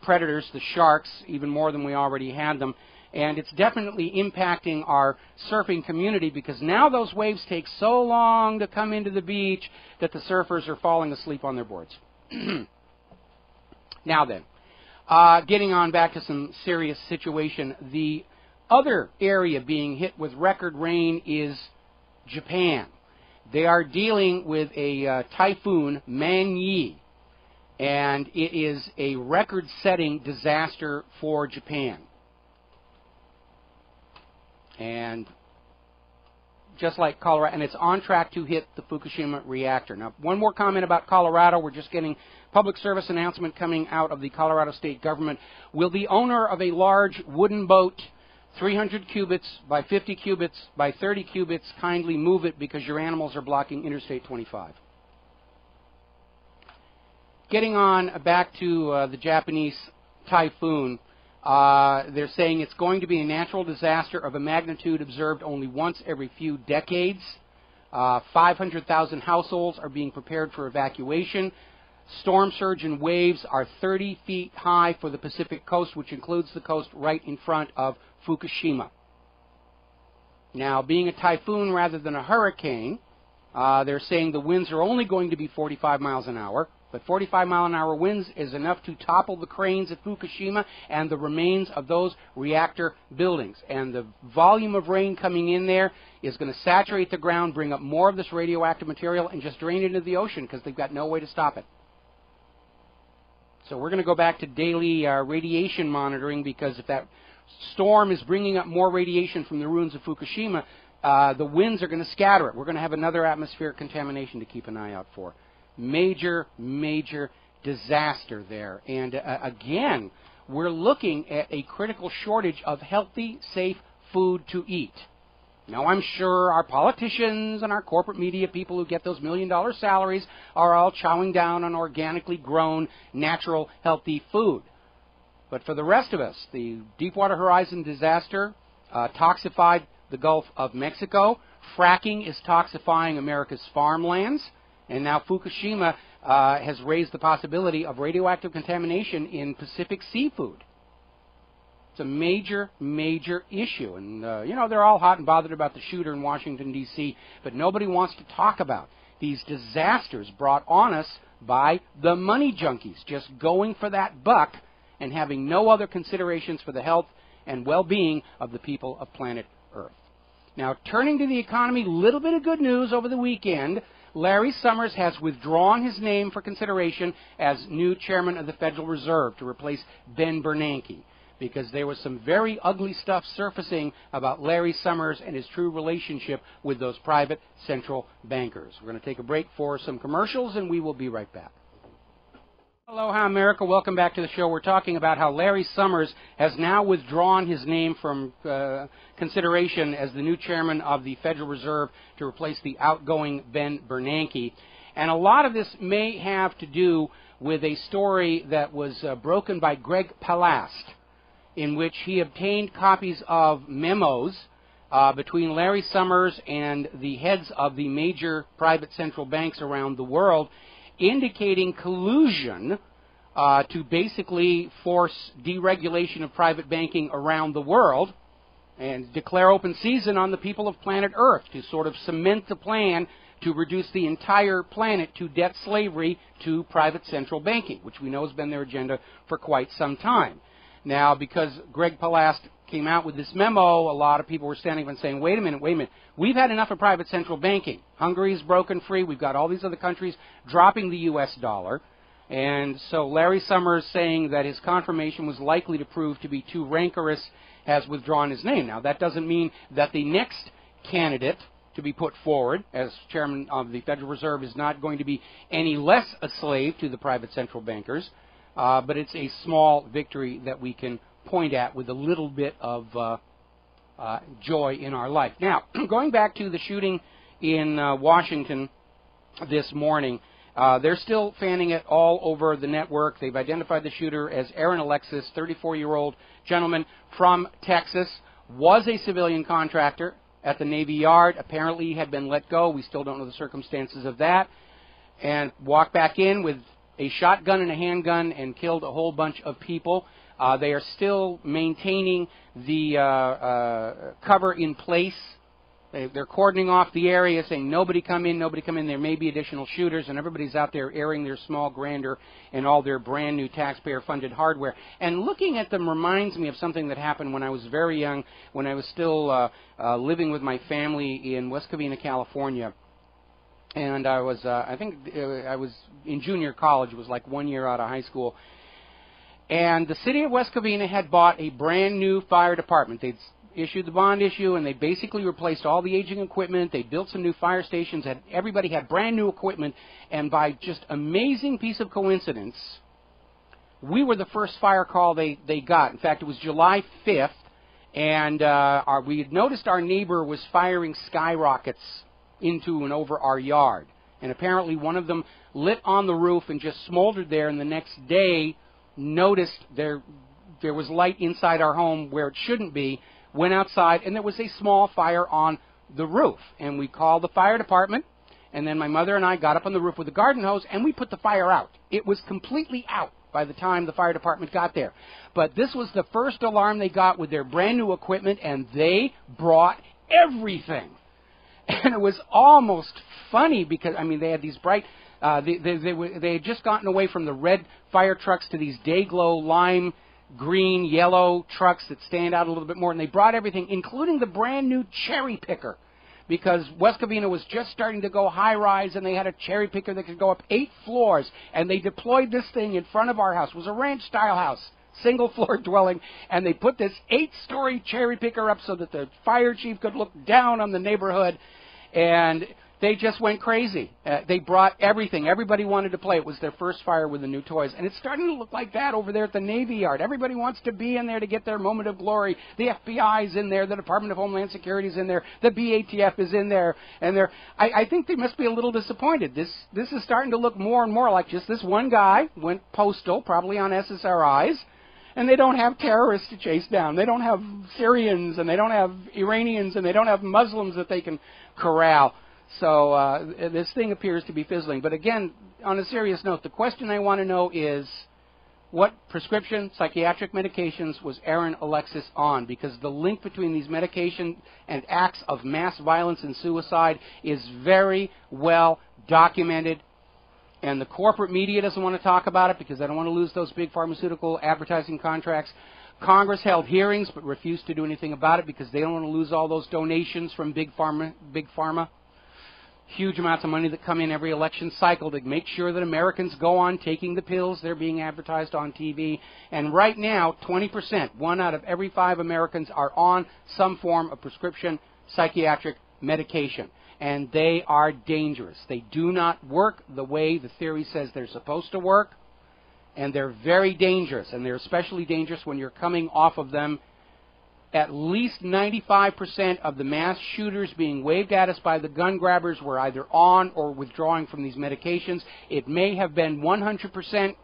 predators, the sharks, even more than we already had them. And it's definitely impacting our surfing community, because now those waves take so long to come into the beach that the surfers are falling asleep on their boards. Now then, getting on back to some serious situation, the other area being hit with record rain is Japan. They are dealing with a typhoon, Man-yi, and it is a record-setting disaster for Japan. And just like Colorado, and it's on track to hit the Fukushima reactor. Now, one more comment about Colorado. We're just getting public service announcement coming out of the Colorado state government. Will the owner of a large wooden boat, 300 cubits by 50 cubits by 30 cubits, kindly move it because your animals are blocking Interstate 25? Getting on back to the Japanese typhoon, they're saying it's going to be a natural disaster of a magnitude observed only once every few decades. 500,000 households are being prepared for evacuation. Storm surge and waves are 30 feet high for the Pacific coast, which includes the coast right in front of Fukushima. Now, being a typhoon rather than a hurricane, they're saying the winds are only going to be 45 miles an hour, But 45-mile-an-hour winds is enough to topple the cranes at Fukushima and the remains of those reactor buildings. And the volume of rain coming in there is going to saturate the ground, bring up more of this radioactive material, and just drain it into the ocean because they've got no way to stop it. So we're going to go back to daily radiation monitoring, because if that storm is bringing up more radiation from the ruins of Fukushima, the winds are going to scatter it. We're going to have another atmospheric contamination to keep an eye out for. Major, major disaster there. And again, we're looking at a critical shortage of healthy, safe food to eat. Now, I'm sure our politicians and our corporate media people who get those million-dollar salaries are all chowing down on organically grown, natural, healthy food. But for the rest of us, the Deepwater Horizon disaster toxified the Gulf of Mexico. Fracking is toxifying America's farmlands. And now Fukushima has raised the possibility of radioactive contamination in Pacific seafood. It's a major, major issue. And, you know, they're all hot and bothered about the shooter in Washington, D.C., but nobody wants to talk about these disasters brought on us by the money junkies, just going for that buck and having no other considerations for the health and well-being of the people of planet Earth. Now, turning to the economy, a little bit of good news over the weekend. Larry Summers has withdrawn his name for consideration as new chairman of the Federal Reserve to replace Ben Bernanke, because there was some very ugly stuff surfacing about Larry Summers and his true relationship with those private central bankers. We're going to take a break for some commercials, and we will be right back. Aloha, America. Welcome back to the show. We're talking about how Larry Summers has now withdrawn his name from consideration as the new chairman of the Federal Reserve to replace the outgoing Ben Bernanke. And a lot of this may have to do with a story that was broken by Greg Palast, in which he obtained copies of memos between Larry Summers and the heads of the major private central banks around the world, indicating collusion to basically force deregulation of private banking around the world and declare open season on the people of planet Earth, to sort of cement the plan to reduce the entire planet to debt slavery to private central banking, which we know has been their agenda for quite some time. Now, because Greg Palast came out with this memo, a lot of people were standing up and saying, wait a minute, we've had enough of private central banking. Hungary's broken free. We've got all these other countries dropping the U.S. dollar. And so Larry Summers, saying that his confirmation was likely to prove to be too rancorous, has withdrawn his name. Now, that doesn't mean that the next candidate to be put forward as chairman of the Federal Reserve is not going to be any less a slave to the private central bankers, but it's a small victory that we can point at with a little bit of joy in our life. Now, going back to the shooting in Washington this morning, they're still fanning it all over the network. They've identified the shooter as Aaron Alexis, 34-year-old gentleman from Texas, was a civilian contractor at the Navy Yard. Apparently he had been let go. We still don't know the circumstances of that. And walked back in with a shotgun and a handgun and killed a whole bunch of people. They are still maintaining the cover in place. They're cordoning off the area, saying nobody come in, nobody come in. There may be additional shooters, and everybody's out there airing their small grandeur and all their brand new taxpayer-funded hardware. And looking at them reminds me of something that happened when I was very young, when I was still living with my family in West Covina, California. And I was, I think I was in junior college. It was like 1 year out of high school. And the city of West Covina had bought a brand new fire department. They'd issued the bond issue, and they basically replaced all the aging equipment. They built some new fire stations. Everybody had brand new equipment. And by just amazing piece of coincidence, we were the first fire call they got. In fact, it was July 5th, and we had noticed our neighbor was firing skyrockets into and over our yard. And apparently one of them lit on the roof and just smoldered there, and the next day noticed there was light inside our home where it shouldn't be, went outside, and there was a small fire on the roof. And we called the fire department, and then my mother and I got up on the roof with a garden hose, and we put the fire out. It was completely out by the time the fire department got there. But this was the first alarm they got with their brand new equipment, and they brought everything. And it was almost funny because, I mean, they had these bright They had just gotten away from the red fire trucks to these day-glow lime green, yellow trucks that stand out a little bit more, and they brought everything, including the brand-new cherry picker, because West Covina was just starting to go high-rise, and they had a cherry picker that could go up 8 floors, and they deployed this thing in front of our house. It was a ranch-style house, single-floor dwelling, and they put this 8-story cherry picker up so that the fire chief could look down on the neighborhood, and they just went crazy. They brought everything. Everybody wanted to play. It was their first fire with the new toys. And it's starting to look like that over there at the Navy Yard. Everybody wants to be in there to get their moment of glory. The FBI's in there. The Department of Homeland Security's in there. The BATF is in there. And I think they must be a little disappointed. This is starting to look more and more like just this one guy went postal, probably on SSRIs. And they don't have terrorists to chase down. They don't have Syrians, and they don't have Iranians, and they don't have Muslims that they can corral. So this thing appears to be fizzling. But again, on a serious note, the question I want to know is, what prescription psychiatric medications was Aaron Alexis on? Because the link between these medications and acts of mass violence and suicide is very well documented. And the corporate media doesn't want to talk about it because they don't want to lose those big pharmaceutical advertising contracts. Congress held hearings but refused to do anything about it because they don't want to lose all those donations from big pharma. Huge amounts of money that come in every election cycle to make sure that Americans go on taking the pills. They're being advertised on TV. And right now, 20%, 1 out of every 5 Americans are on some form of prescription psychiatric medication. And they are dangerous. They do not work the way the theory says they're supposed to work. And they're very dangerous. And they're especially dangerous when you're coming off of them. At least 95% of the mass shooters being waved at us by the gun grabbers were either on or withdrawing from these medications. It may have been 100%,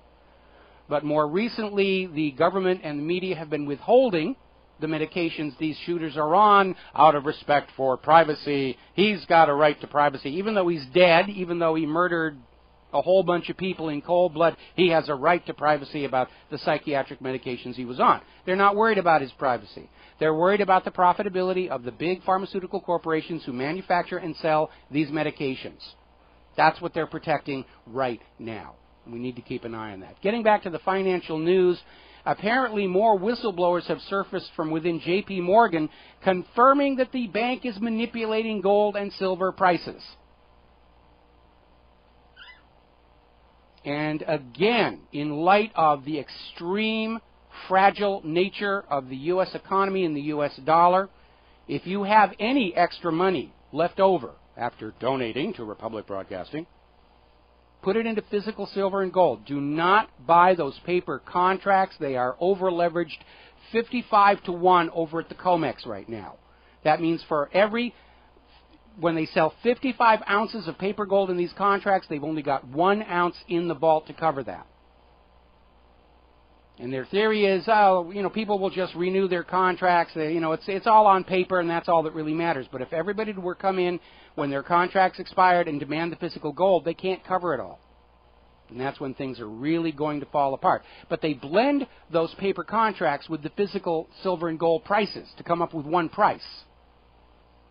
but more recently the government and the media have been withholding the medications these shooters are on out of respect for privacy. He's got a right to privacy. Even though he's dead, even though he murdered a whole bunch of people in cold blood, he has a right to privacy about the psychiatric medications he was on. They're not worried about his privacy. They're worried about the profitability of the big pharmaceutical corporations who manufacture and sell these medications. That's what they're protecting right now. We need to keep an eye on that. Getting back to the financial news, apparently more whistleblowers have surfaced from within J.P. Morgan confirming that the bank is manipulating gold and silver prices. And again, in light of the extreme fragile nature of the U.S. economy and the U.S. dollar, if you have any extra money left over after donating to Republic Broadcasting, put it into physical silver and gold. Do not buy those paper contracts. They are over-leveraged 55-1 over at the COMEX right now. That means for when they sell 55 ounces of paper gold in these contracts, they've only got 1 ounce in the vault to cover that. And their theory is, people will just renew their contracts. It's all on paper, and that's all that really matters. But if everybody were to come in when their contracts expired and demand the physical gold, they can't cover it all. And that's when things are really going to fall apart. But they blend those paper contracts with the physical silver and gold prices to come up with one price.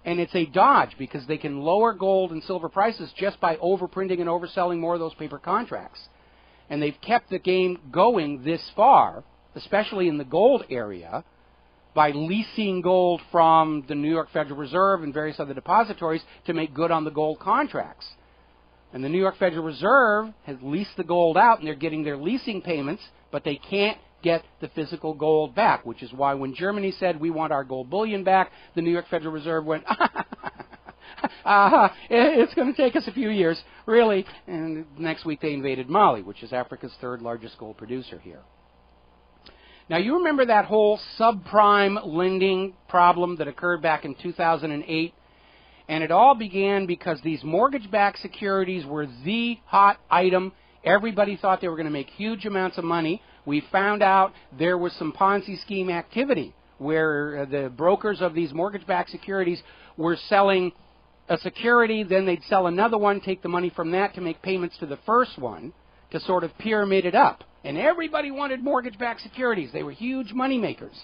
And it's a dodge because they can lower gold and silver prices just by overprinting and overselling more of those paper contracts. And they've kept the game going this far, especially in the gold area, by leasing gold from the New York Federal Reserve and various other depositories to make good on the gold contracts. And the New York Federal Reserve has leased the gold out, and they're getting their leasing payments, but they can't get the physical gold back, which is why when Germany said, we want our gold bullion back, the New York Federal Reserve went, it's going to take us a few years, really. And next week they invaded Mali, which is Africa's 3rd largest gold producer here. Now, you remember that whole subprime lending problem that occurred back in 2008? And it all began because these mortgage-backed securities were the hot item. Everybody thought they were going to make huge amounts of money. We found out there was some Ponzi scheme activity where the brokers of these mortgage-backed securities were selling a security, then they'd sell another one, take the money from that to make payments to the first one to sort of pyramid it up. And everybody wanted mortgage-backed securities. They were huge money makers.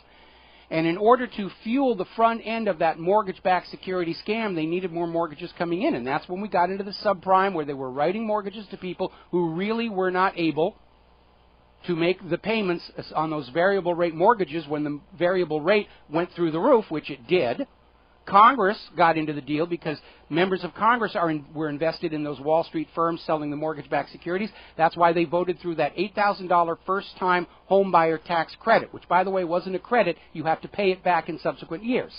And in order to fuel the front end of that mortgage-backed security scam, they needed more mortgages coming in. And that's when we got into the subprime, where they were writing mortgages to people who really were not able to make the payments on those variable rate mortgages when the variable rate went through the roof, which it did. Congress got into the deal because members of Congress were invested in those Wall Street firms selling the mortgage-backed securities. That's why they voted through that $8,000 first-time home buyer tax credit, which, by the way, wasn't a credit. You have to pay it back in subsequent years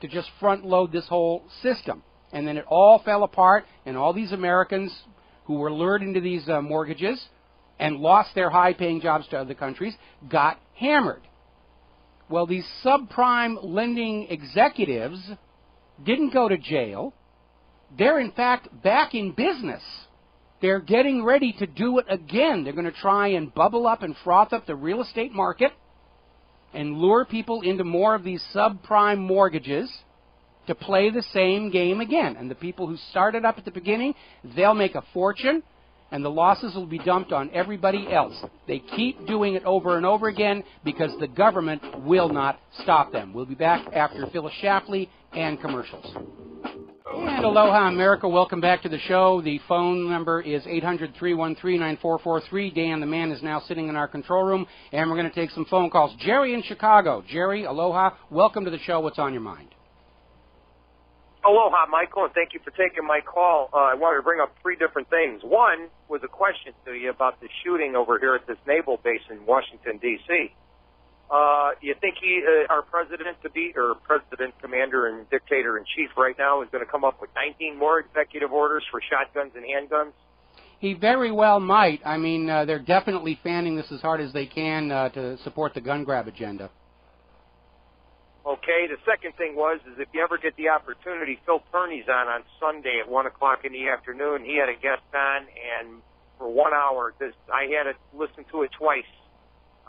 to just front-load this whole system. And then it all fell apart, and all these Americans who were lured into these mortgages and lost their high-paying jobs to other countries got hammered. Well, these subprime lending executives didn't go to jail. They're, in fact, back in business. They're getting ready to do it again. They're going to try and bubble up and froth up the real estate market and lure people into more of these subprime mortgages to play the same game again. And the people who started up at the beginning, they'll make a fortune, and the losses will be dumped on everybody else. They keep doing it over and over again because the government will not stop them. We'll be back after Phyllis Shapley and commercials. And aloha, America. Welcome back to the show. The phone number is 800-313-9443. Dan, the man, is now sitting in our control room, and we're going to take some phone calls. Jerry in Chicago. Jerry, aloha. Welcome to the show. What's on your mind? Aloha, Michael, and thank you for taking my call. I wanted to bring up three different things. One was a question to you about the shooting over here at this naval base in Washington, D.C. You think our president, commander, and dictator-in-chief right now is going to come up with 19 more executive orders for shotguns and handguns? He very well might. I mean, they're definitely fanning this as hard as they can to support the gun grab agenda. Okay, the second thing is if you ever get the opportunity, Phil Perney's on Sunday at 1 o'clock in the afternoon. He had a guest on, and for 1 hour, I had to listen to it twice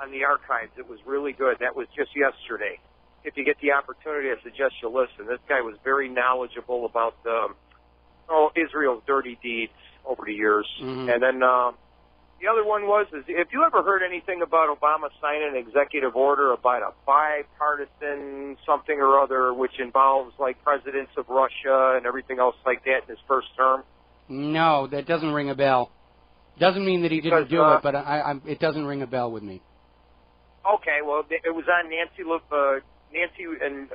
on the archives. It was really good. That was just yesterday. If you get the opportunity, I suggest you listen. This guy was very knowledgeable about Israel's dirty deeds over the years. Mm-hmm. And then the other one is if you ever heard anything about Obama signing an executive order about a bipartisan something or other, which involves like presidents of Russia and everything else like that in his first term? No, that doesn't ring a bell. Doesn't mean that he didn't do it, but it doesn't ring a bell with me. Okay, well, it was on Nancy and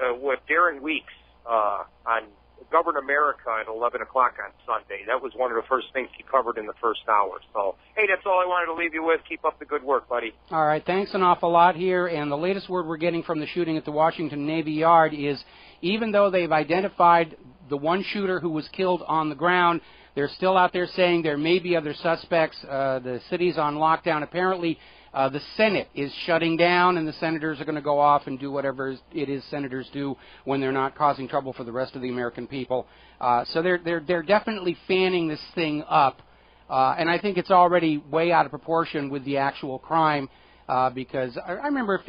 Darren Weeks on Govern America at 11 o'clock on Sunday. That was one of the first things he covered in the first hour. So, hey, that's all I wanted to leave you with. Keep up the good work, buddy. All right, thanks an awful lot here. And the latest word we're getting from the shooting at the Washington Navy Yard is even though they've identified the one shooter who was killed on the ground, they're still out there saying there may be other suspects. The city's on lockdown. Apparently, the Senate is shutting down, and the senators are going to go off and do whatever it is senators do when they're not causing trouble for the rest of the American people. So they're definitely fanning this thing up, and I think it's already way out of proportion with the actual crime. Because I remember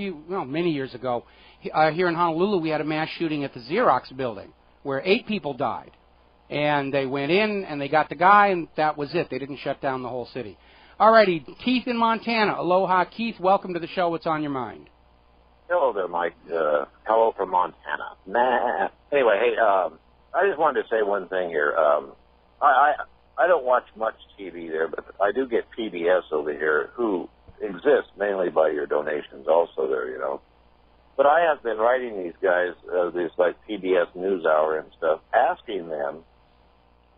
many years ago, here in Honolulu, we had a mass shooting at the Xerox building where 8 people died, and they went in and they got the guy, and that was it. They didn't shut down the whole city. All righty, Keith in Montana. Aloha, Keith. Welcome to the show. What's on your mind? Hello there, Mike. Hello from Montana. Nah. Anyway, hey, I just wanted to say one thing here. I don't watch much TV there, but I do get PBS over here, who exists mainly by your donations also there, you know. But I have been writing these guys, these like PBS NewsHour and stuff, asking them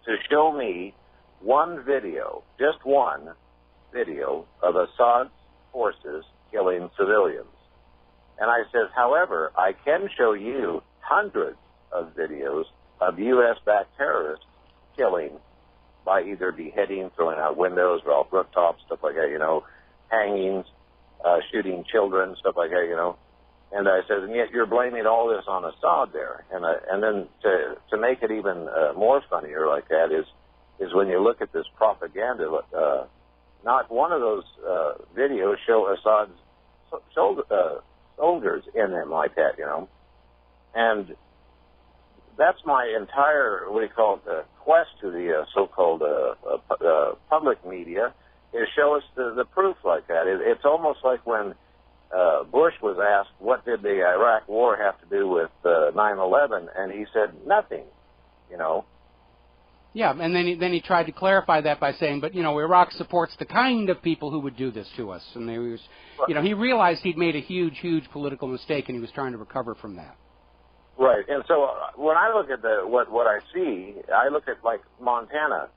to show me one video, just one video of Assad's forces killing civilians. And I says, however, I can show you hundreds of videos of U.S.-backed terrorists killing by either beheading, throwing out windows, or off rooftops, stuff like that, you know, hangings, shooting children, stuff like that, you know. And I said, and yet you're blaming all this on Assad there. And then to make it even more funnier like that is when you look at this propaganda, not one of those videos show Assad's soldiers in them like that, you know. And that's my entire, quest to the so-called public media, is show us the proof like that. It's almost like when Bush was asked, what did the Iraq War have to do with 9/11? And he said, nothing, you know. Yeah, and then he tried to clarify that by saying, but, you know, Iraq supports the kind of people who would do this to us. And they was, you know, he realized he'd made a huge, huge political mistake, and he was trying to recover from that. Right, and so when I look at what I see, I look at, like, Montana,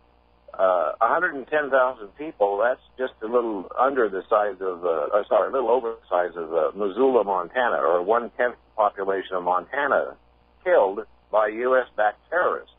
110,000 people, that's just a little under the size of, a little over the size of Missoula, Montana, or 1/10 the population of Montana, killed by U.S.-backed terrorists.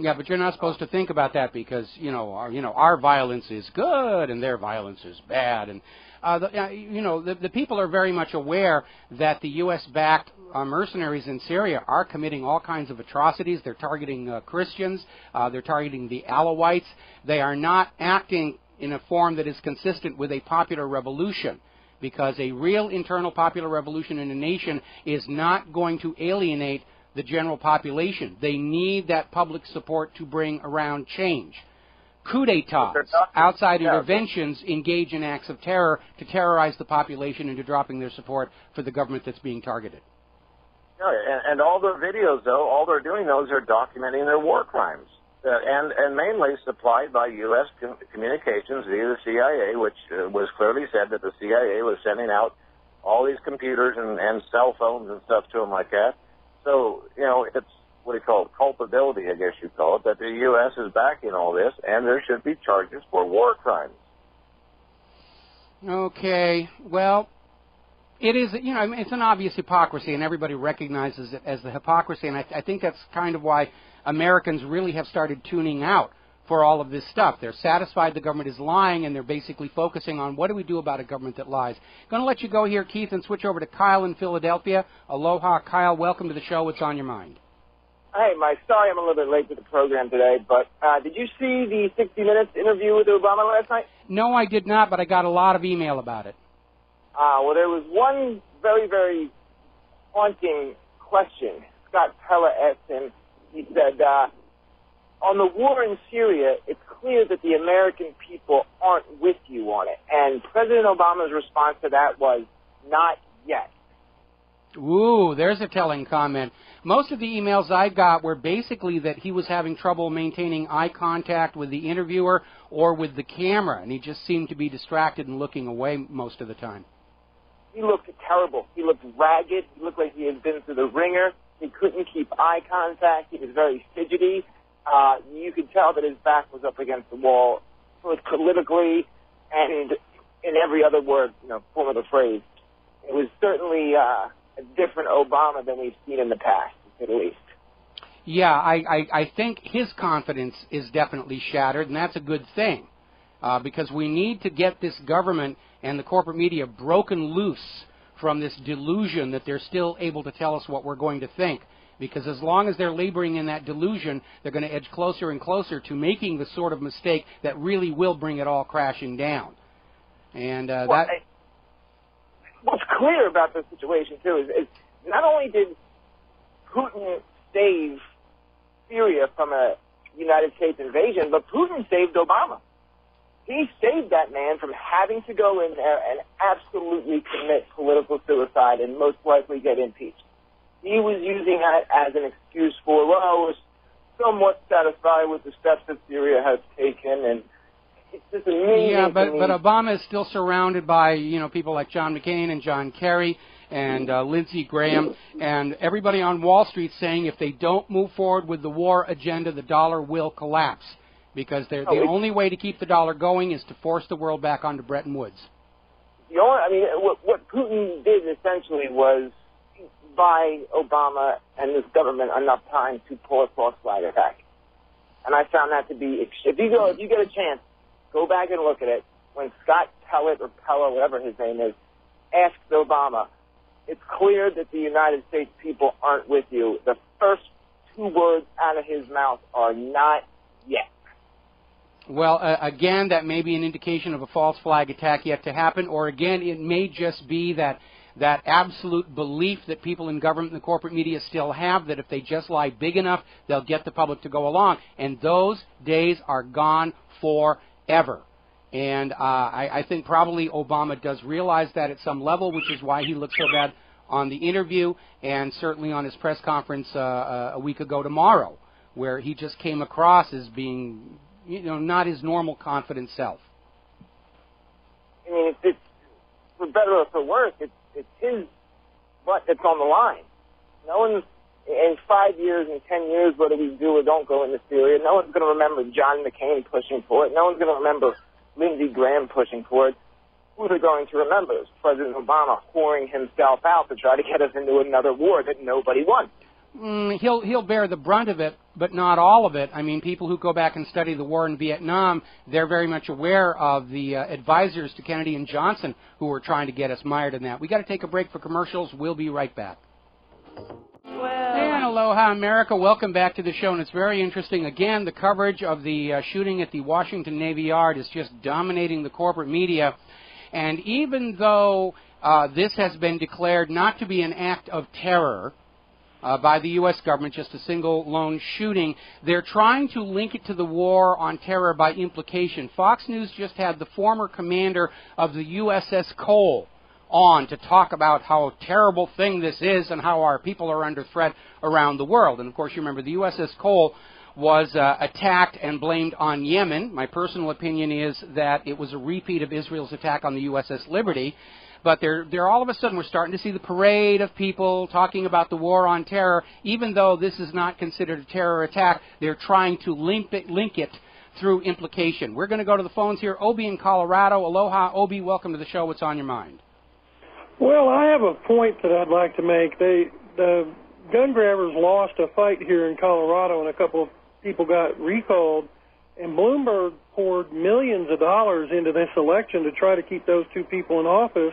Yeah, but you're not supposed to think about that because, our violence is good and their violence is bad. And, the people are very much aware that the U.S.-backed mercenaries in Syria are committing all kinds of atrocities. They're targeting Christians. They're targeting the Alawites. They are not acting in a form that is consistent with a popular revolution, because a real internal popular revolution in a nation is not going to alienate the general population. They need that public support to bring around change. Coup d'etats, outside interventions, engage in acts of terror to terrorize the population into dropping their support for the government that's being targeted. Yeah, and all their videos, though, all they're doing, those are documenting their war crimes, and mainly supplied by U.S. communications via the CIA, which was clearly said that the CIA was sending out all these computers and cell phones and stuff to them like that. So, it's what do you call it, culpability, I guess you call it, that the U.S. is backing all this, and there should be charges for war crimes. Okay, well, it is, it's an obvious hypocrisy, and everybody recognizes it as the hypocrisy, and I think that's kind of why Americans really have started tuning out for all of this stuff. They're satisfied the government is lying, and they're basically focusing on what do we do about a government that lies. Going to let you go here, Keith, and switch over to Kyle in Philadelphia. Aloha, Kyle. Welcome to the show. What's on your mind? Hey, Mike. Sorry I'm a little bit late to the program today, but did you see the 60 Minutes interview with Obama last night? No, I did not, but I got a lot of email about it. Well, there was one very, very haunting question. Scott Pella asked him, he said, on the war in Syria, it's clear that the American people aren't with you on it. And President Obama's response to that was, not yet. Ooh, there's a telling comment. Most of the emails I got were basically that he was having trouble maintaining eye contact with the interviewer or with the camera, and he just seemed to be distracted and looking away most of the time. He looked terrible. He looked ragged. He looked like he had been through the ringer. He couldn't keep eye contact. He was very fidgety. You could tell that his back was up against the wall, both politically and in every other word, form of the phrase. It was certainly a different Obama than we've seen in the past, to say the least. Yeah, I think his confidence is definitely shattered, and that's a good thing, because we need to get this government and the corporate media broken loose from this delusion that they're still able to tell us what we're going to think. Because as long as they're laboring in that delusion, they're going to edge closer and closer to making the sort of mistake that really will bring it all crashing down. And what's clear about this situation, too, is not only did Putin save Syria from a United States invasion, but Putin saved Obama. He saved that man from having to go in there and absolutely commit political suicide and most likely get impeached. He was using that as an excuse for, well, I was somewhat satisfied with the steps that Syria has taken, and it's just amazing. Yeah, but Obama is still surrounded by, people like John McCain and John Kerry and Lindsey Graham and everybody on Wall Street saying if they don't move forward with the war agenda, the dollar will collapse. Because the only way to keep the dollar going is to force the world back onto Bretton Woods. What Putin did essentially was buy Obama and this government enough time to pull a false flag attack. And I found that to be, if you get a chance, go back and look at it. When Scott Pellett or Pella, whatever his name is, asked Obama, it's clear that the United States people aren't with you. The first two words out of his mouth are not yet. Well, again, that may be an indication of a false flag attack yet to happen, or again, it may just be that absolute belief that people in government and the corporate media still have that if they just lie big enough, they'll get the public to go along. And those days are gone forever. And I think probably Obama does realize that at some level, which is why he looked so bad on the interview and certainly on his press conference a week ago tomorrow, where he just came across as being, not his normal confident self. I mean, it's for better or for worse, it's his butt that's on the line. No one's, in 5 years and 10 years, whether we do or don't go into Syria, no one's going to remember John McCain pushing for it. No one's going to remember Lindsey Graham pushing for it. Who they're going to remember is President Obama whoring himself out to try to get us into another war that nobody won. He'll bear the brunt of it, but not all of it. I mean, people who go back and study the war in Vietnam, they're very much aware of the advisors to Kennedy and Johnson who were trying to get us mired in that. We got to take a break for commercials. We'll be right back. And aloha, America. Welcome back to the show, and it's very interesting. Again, the coverage of the shooting at the Washington Navy Yard is just dominating the corporate media. And even though this has been declared not to be an act of terror by the U.S. government, just a single lone shooting, they're trying to link it to the war on terror by implication. Fox News just had the former commander of the USS Cole on to talk about how terrible thing this is and how our people are under threat around the world. And, of course, you remember the USS Cole was attacked and blamed on Yemen. My personal opinion is that it was a repeat of Israel's attack on the USS Liberty. But they're all of a sudden, we're starting to see the parade of people talking about the war on terror. Even though this is not considered a terror attack, they're trying to link it through implication. We're going to go to the phones here. Obi in Colorado. Aloha, Obi. Welcome to the show. What's on your mind? Well, I have a point that I'd like to make. The gun grabbers lost a fight here in Colorado, and a couple of people got recalled. And Bloomberg poured millions of dollars into this election to try to keep those two people in office.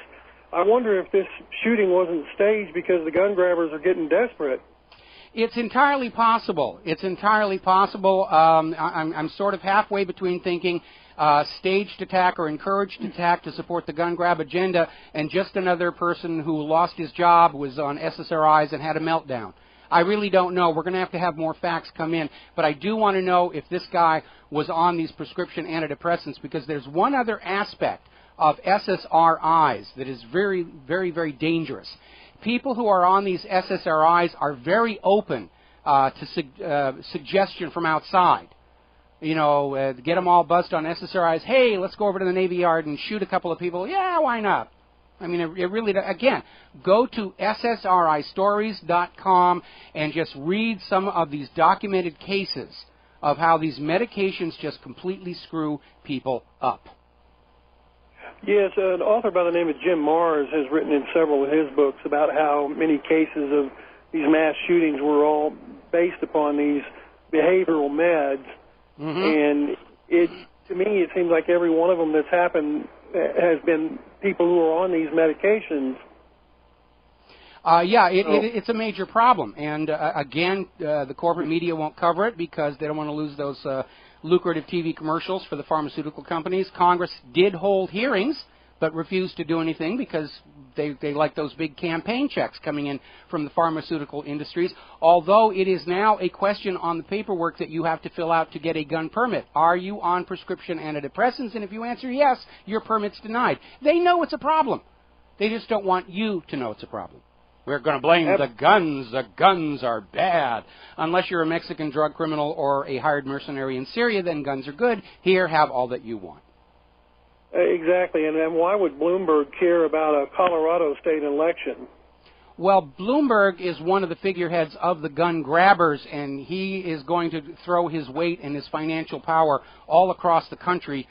I wonder if this shooting wasn't staged because the gun grabbers are getting desperate. It's entirely possible. It's entirely possible. I'm sort of halfway between thinking staged attack or encouraged attack to support the gun grab agenda and just another person who lost his job, was on SSRIs, and had a meltdown. I really don't know. We're going to have more facts come in. But I do want to know if this guy was on these prescription antidepressants, because there's one other aspect of SSRIs that is very, very, very dangerous. People who are on these SSRIs are very open to suggestion from outside. Get them all buzzed on SSRIs. Hey, let's go over to the Navy Yard and shoot a couple of people. Yeah, why not? I mean, it really, again, go to ssristories.com and just read some of these documented cases of how these medications just completely screw people up. Yes, an author by the name of Jim Mars has written in several of his books about how many cases of these mass shootings were all based upon these behavioral meds. And to me, it seems like every one of them that's happened has been people who are on these medications. It's a major problem. And, again, the corporate media won't cover it because they don't want to lose those lucrative TV commercials for the pharmaceutical companies. Congress did hold hearings but refused to do anything because they like those big campaign checks coming in from the pharmaceutical industries, although it is now a question on the paperwork that you have to fill out to get a gun permit. Are you on prescription antidepressants? And if you answer yes, your permit's denied. They know it's a problem. They just don't want you to know it's a problem. We're going to blame the guns. The guns are bad. Unless you're a Mexican drug criminal or a hired mercenary in Syria, then guns are good. Here, have all that you want. Exactly, and why would Bloomberg care about a Colorado state election? Well, Bloomberg is one of the figureheads of the gun grabbers, and he is going to throw his weight and his financial power all across the country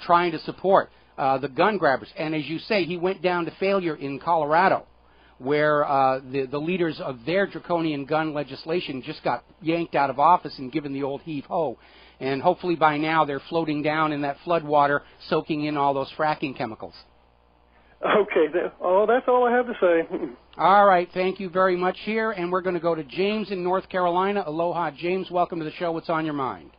trying to support the gun grabbers. And as you say, he went down to failure in Colorado, where the leaders of their draconian gun legislation just got yanked out of office and given the old heave-ho. And hopefully by now they're floating down in that flood water, soaking in all those fracking chemicals. Okay. That's all I have to say. All right. Thank you very much here. And we're going to go to James in North Carolina. Aloha, James. Welcome to the show. What's on your mind?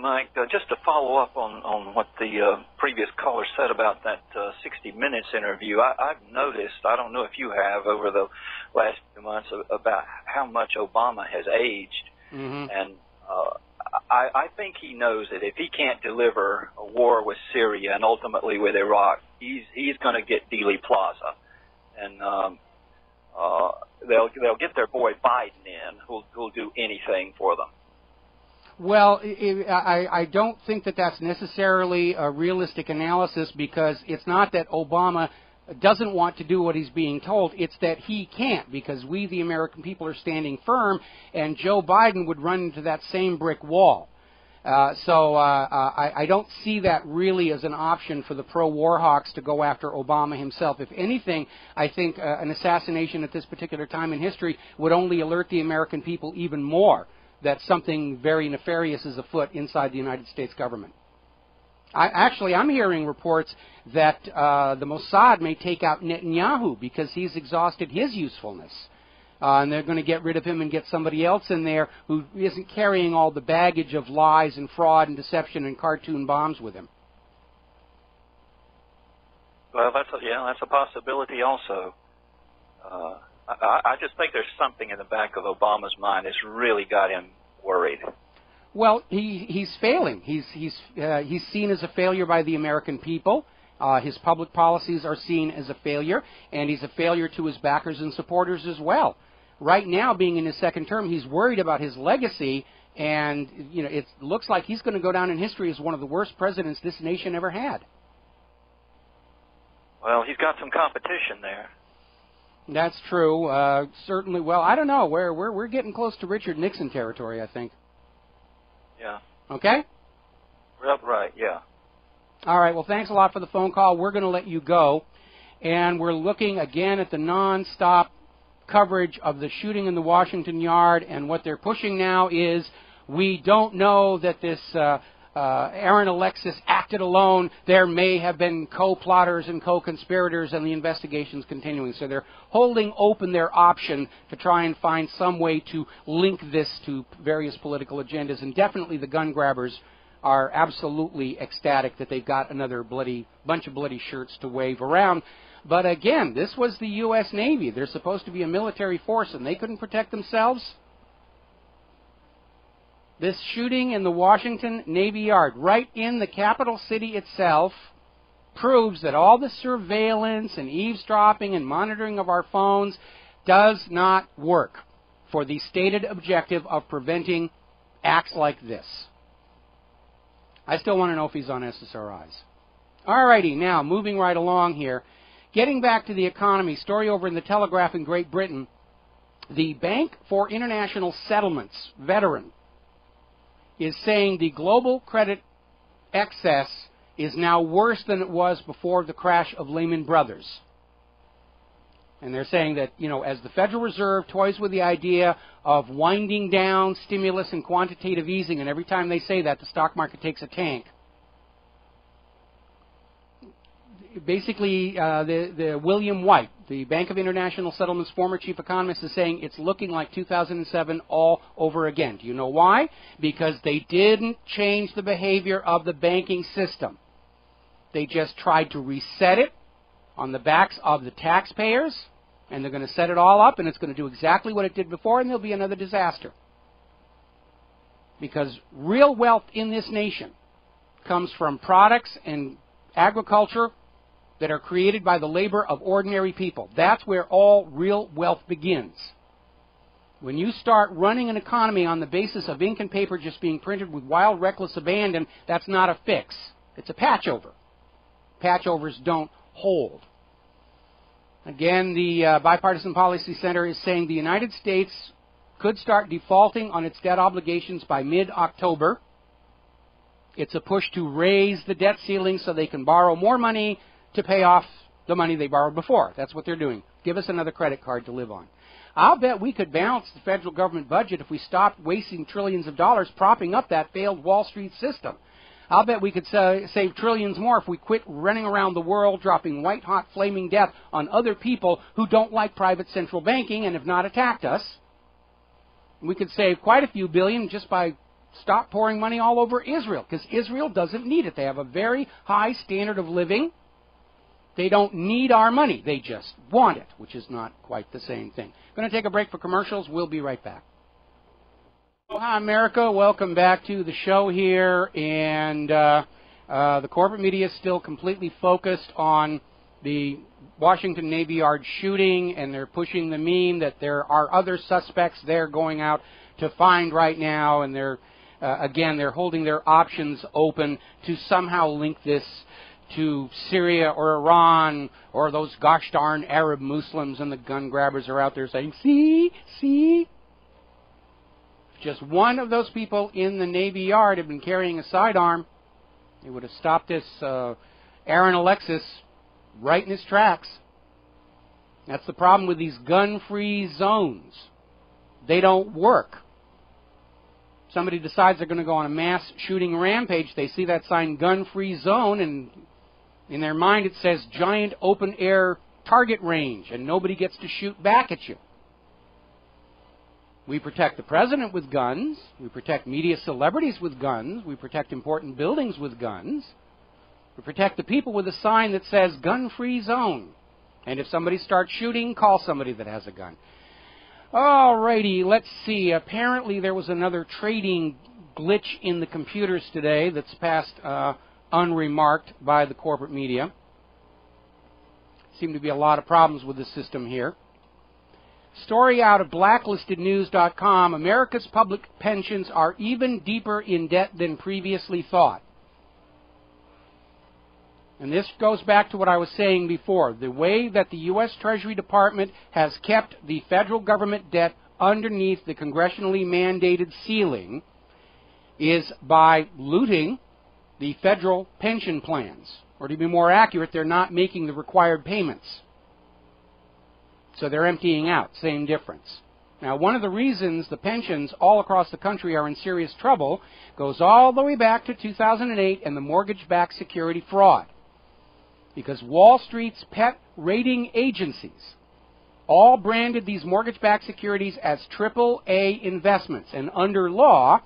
Mike, just to follow up on what the previous caller said about that 60 Minutes interview, I've noticed, I don't know if you have, over the last few months, about how much Obama has aged. And I think he knows that if he can't deliver a war with Syria and ultimately with Iraq, he's going to get Dealey Plaza, and they'll get their boy Biden in, who'll do anything for them. Well, I don't think that that's necessarily a realistic analysis, because it's not that Obama doesn't want to do what he's being told. It's that he can't, because we, the American people, are standing firm, and Joe Biden would run into that same brick wall. So I don't see that really as an option for the pro-war hawks to go after Obama himself. If anything, I think an assassination at this particular time in history would only alert the American people even more that something very nefarious is afoot inside the United States government. I'm hearing reports that the Mossad may take out Netanyahu because he's exhausted his usefulness. And they're going to get rid of him and get somebody else in there who isn't carrying all the baggage of lies and fraud and deception and cartoon bombs with him. Well, that's a possibility also. I just think there's something in the back of Obama's mind that's really got him worried. Well, he's failing. He's seen as a failure by the American people. His public policies are seen as a failure, and he's a failure to his backers and supporters as well. Right now, being in his second term, he's worried about his legacy, and it looks like he's going to go down in history as one of the worst presidents this nation ever had. Well, he's got some competition there. That's true. Certainly. Well, I don't know. We're getting close to Richard Nixon territory, I think. Yeah. Okay? Right, yeah. All right. Well, thanks a lot for the phone call. We're going to let you go. And we're looking again at the nonstop coverage of the shooting in the Washington Yard. And what they're pushing now is, we don't know that this Aaron Alexis acted alone. There may have been co-plotters and co-conspirators, and the investigation's continuing. So they're holding open their option to try and find some way to link this to various political agendas. And definitely the gun grabbers are absolutely ecstatic that they've got another bunch of bloody shirts to wave around. But again, this was the U.S. Navy. They're supposed to be a military force, and they couldn't protect themselves. This shooting in the Washington Navy Yard, right in the capital city itself, proves that all the surveillance and eavesdropping and monitoring of our phones does not work for the stated objective of preventing acts like this. I still want to know if he's on SSRIs. All righty, now, moving right along here. Getting back to the economy, story over in the Telegraph in Great Britain. The Bank for International Settlements veteran is saying the global credit excess is now worse than it was before the crash of Lehman Brothers. And they're saying that, as the Federal Reserve toys with the idea of winding down stimulus and quantitative easing, and every time they say that, the stock market takes a tank. Basically, the William White, the Bank of International Settlements former chief economist, is saying it's looking like 2007 all over again. Do you know why? Because they didn't change the behavior of the banking system. They just tried to reset it on the backs of the taxpayers, and they're going to set it all up, and it's going to do exactly what it did before, and there'll be another disaster. Because real wealth in this nation comes from products and agriculture that are created by the labor of ordinary people. That's where all real wealth begins. When you start running an economy on the basis of ink and paper just being printed with wild, reckless abandon, that's not a fix. It's a patchover. Patchovers don't hold. Again, the Bipartisan Policy Center is saying the United States could start defaulting on its debt obligations by mid-October. It's a push to raise the debt ceiling so they can borrow more money to pay off the money they borrowed before. That's what they're doing. Give us another credit card to live on. I'll bet we could balance the federal government budget if we stopped wasting trillions of dollars propping up that failed Wall Street system. I'll bet we could save trillions more if we quit running around the world dropping white-hot flaming death on other people who don't like private central banking and have not attacked us. We could save quite a few billion just by stop pouring money all over Israel, because Israel doesn't need it. They have a very high standard of living. They don't need our money. They just want it, which is not quite the same thing. Going to take a break for commercials. We'll be right back. Hi, America. Welcome back to the show here. And the corporate media is still completely focused on the Washington Navy Yard shooting, and they're pushing the meme that there are other suspects they're going out to find right now, and they're holding their options open to somehow link this to Syria or Iran or those gosh darn Arab Muslims, and the gun grabbers are out there saying, see? Just one of those people in the Navy Yard had been carrying a sidearm, it would have stopped this Aaron Alexis right in his tracks. That's the problem with these gun-free zones. They don't work. Somebody decides they're going to go on a mass shooting rampage, they see that sign gun-free zone, and in their mind it says giant open-air target range, and nobody gets to shoot back at you. We protect the president with guns. We protect media celebrities with guns. We protect important buildings with guns. We protect the people with a sign that says gun-free zone. And if somebody starts shooting, call somebody that has a gun. Alrighty, let's see. Apparently there was another trading glitch in the computers today that's passed unremarked by the corporate media. Seem to be a lot of problems with the system here. Story out of blacklistednews.com, America's public pensions are even deeper in debt than previously thought. And this goes back to what I was saying before. The way that the U.S. Treasury Department has kept the federal government debt underneath the congressionally mandated ceiling is by looting the federal pension plans. Or to be more accurate, they're not making the required payments. So they're emptying out. Same difference. Now, one of the reasons the pensions all across the country are in serious trouble goes all the way back to 2008 and the mortgage-backed security fraud. Because Wall Street's pet rating agencies all branded these mortgage-backed securities as AAA investments. And under law,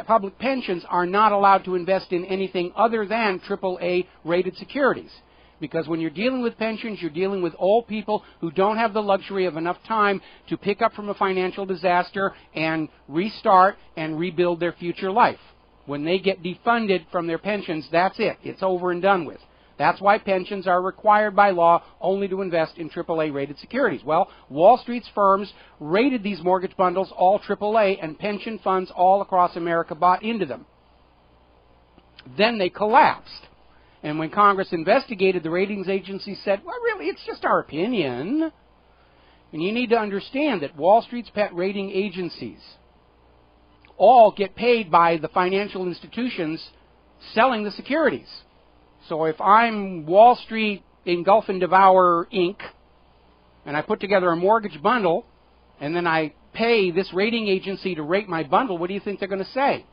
public pensions are not allowed to invest in anything other than AAA-rated securities. Because when you're dealing with pensions, you're dealing with old people who don't have the luxury of enough time to pick up from a financial disaster and restart and rebuild their future life. When they get defunded from their pensions, that's it. It's over and done with. That's why pensions are required by law only to invest in AAA-rated securities. Well, Wall Street's firms rated these mortgage bundles all AAA, and pension funds all across America bought into them. Then they collapsed. And when Congress investigated, the ratings agency said, well, really, it's just our opinion. And you need to understand that Wall Street's pet rating agencies all get paid by the financial institutions selling the securities. So if I'm Wall Street Engulf and Devour Inc., and I put together a mortgage bundle, and then I pay this rating agency to rate my bundle, what do you think they're going to say?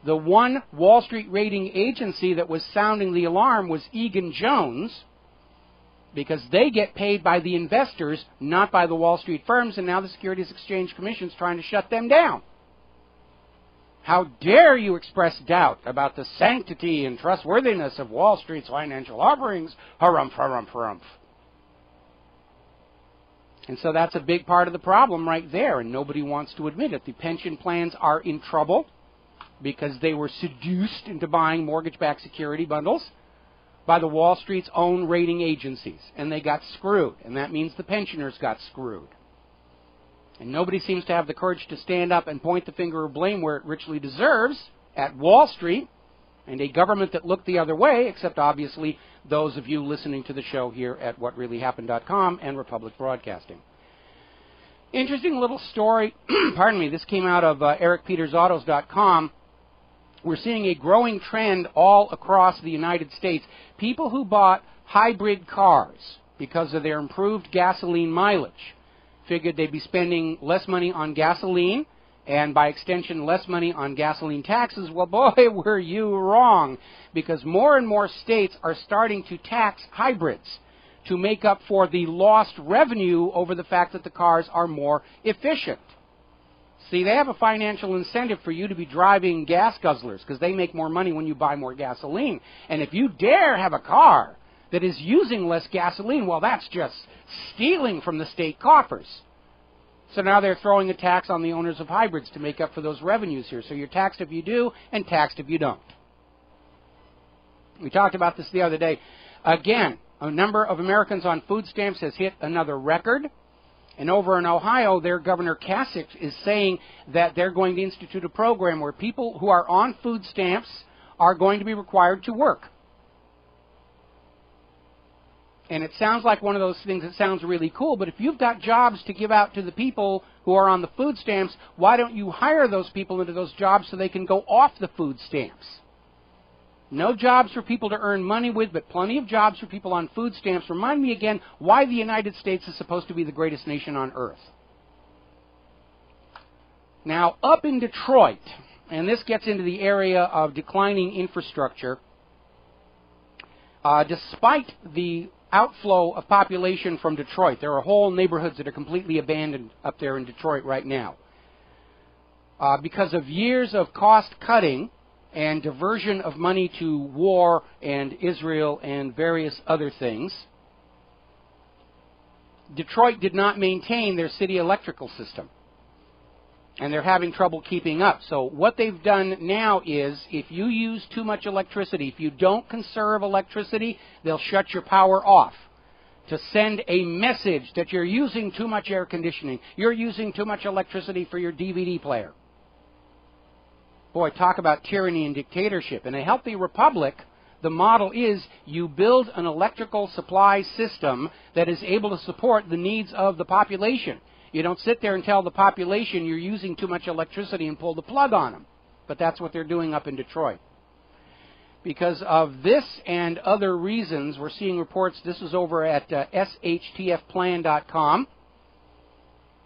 The one Wall Street rating agency that was sounding the alarm was Egan-Jones, because they get paid by the investors, not by the Wall Street firms, and now the Securities Exchange Commission is trying to shut them down. How dare you express doubt about the sanctity and trustworthiness of Wall Street's financial offerings? Harumph, harumph, harumph. And so that's a big part of the problem right there, and nobody wants to admit it. The pension plans are in trouble because they were seduced into buying mortgage-backed security bundles by the Wall Street's own rating agencies, and they got screwed, and that means the pensioners got screwed. And nobody seems to have the courage to stand up and point the finger of blame where it richly deserves, at Wall Street, and a government that looked the other way, except obviously those of you listening to the show here at whatreallyhappened.com and Republic Broadcasting. Interesting little story, pardon me, this came out of ericpetersautos.com. We're seeing a growing trend all across the United States. People who bought hybrid cars because of their improved gasoline mileage figured they'd be spending less money on gasoline and, by extension, less money on gasoline taxes. Well, boy, were you wrong, because more and more states are starting to tax hybrids to make up for the lost revenue over the fact that the cars are more efficient. See, they have a financial incentive for you to be driving gas guzzlers because they make more money when you buy more gasoline. And if you dare have a car that is using less gasoline, well, that's just stealing from the state coffers. So now they're throwing a tax on the owners of hybrids to make up for those revenues here. So you're taxed if you do and taxed if you don't. We talked about this the other day. Again, a number of Americans on food stamps has hit another record. And over in Ohio, their Governor Kasich is saying that they're going to institute a program where people who are on food stamps are going to be required to work. And it sounds like one of those things that sounds really cool, but if you've got jobs to give out to the people who are on the food stamps, why don't you hire those people into those jobs so they can go off the food stamps? No jobs for people to earn money with, but plenty of jobs for people on food stamps. Remind me again why the United States is supposed to be the greatest nation on earth. Now, up in Detroit, and this gets into the area of declining infrastructure, despite the outflow of population from Detroit, there are whole neighborhoods that are completely abandoned up there in Detroit right now. Because of years of cost cutting and diversion of money to war and Israel and various other things, Detroit did not maintain their city electrical system. And they're having trouble keeping up. So what they've done now is, if you use too much electricity, if you don't conserve electricity, they'll shut your power off to send a message that you're using too much air conditioning, you're using too much electricity for your DVD player. Boy, talk about tyranny and dictatorship. In a healthy republic, the model is you build an electrical supply system that is able to support the needs of the population. You don't sit there and tell the population you're using too much electricity and pull the plug on them. But that's what they're doing up in Detroit. Because of this and other reasons, we're seeing reports, this is over at shtfplan.com,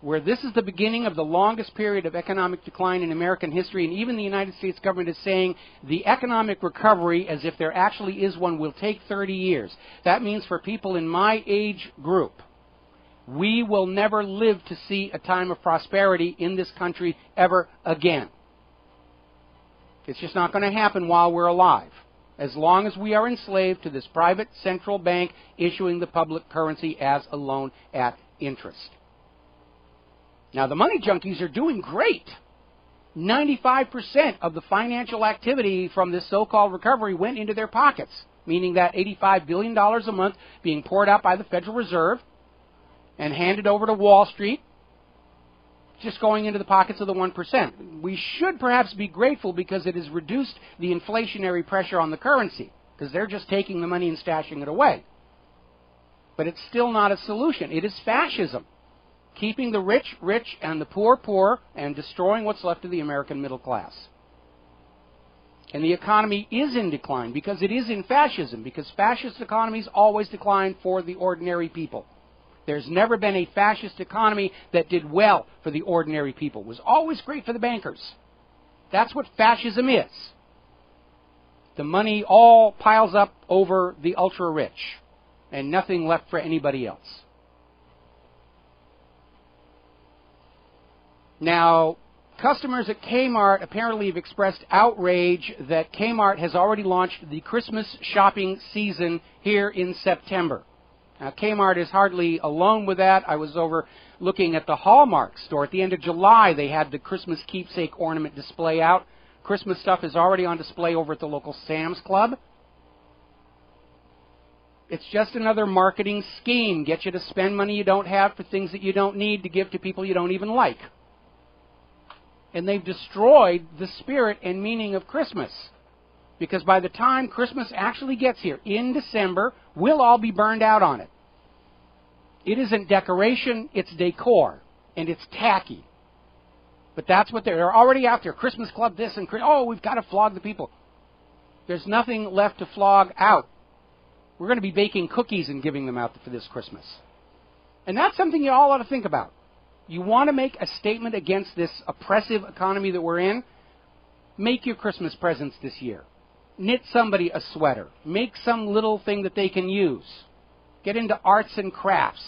where this is the beginning of the longest period of economic decline in American history, and even the United States government is saying the economic recovery, as if there actually is one, will take 30 years. That means for people in my age group, we will never live to see a time of prosperity in this country ever again. It's just not going to happen while we're alive, as long as we are enslaved to this private central bank issuing the public currency as a loan at interest. Now, the money junkies are doing great. 95% of the financial activity from this so-called recovery went into their pockets, meaning that $85 billion a month being poured out by the Federal Reserve and handed over to Wall Street, just going into the pockets of the 1%. We should perhaps be grateful because it has reduced the inflationary pressure on the currency, because they're just taking the money and stashing it away. But it's still not a solution. It is fascism, keeping the rich rich and the poor poor and destroying what's left of the American middle class. And the economy is in decline because it is in fascism, because fascist economies always decline for the ordinary people. There's never been a fascist economy that did well for the ordinary people. It was always great for the bankers. That's what fascism is. The money all piles up over the ultra-rich, and nothing left for anybody else. Now, customers at Kmart apparently have expressed outrage that Kmart has already launched the Christmas shopping season here in September. Now, Kmart is hardly alone with that. I was over looking at the Hallmark store. At the end of July, they had the Christmas keepsake ornament display out. Christmas stuff is already on display over at the local Sam's Club. It's just another marketing scheme. Get you to spend money you don't have for things that you don't need to give to people you don't even like. And they've destroyed the spirit and meaning of Christmas. Because by the time Christmas actually gets here, in December, we'll all be burned out on it. It isn't decoration, it's decor. And it's tacky. But that's what they're already out there. Christmas Club this and, oh, we've got to flog the people. There's nothing left to flog out. We're going to be baking cookies and giving them out for this Christmas. And that's something you all ought to think about. You want to make a statement against this oppressive economy that we're in? Make your Christmas presents this year. Knit somebody a sweater. Make some little thing that they can use. Get into arts and crafts.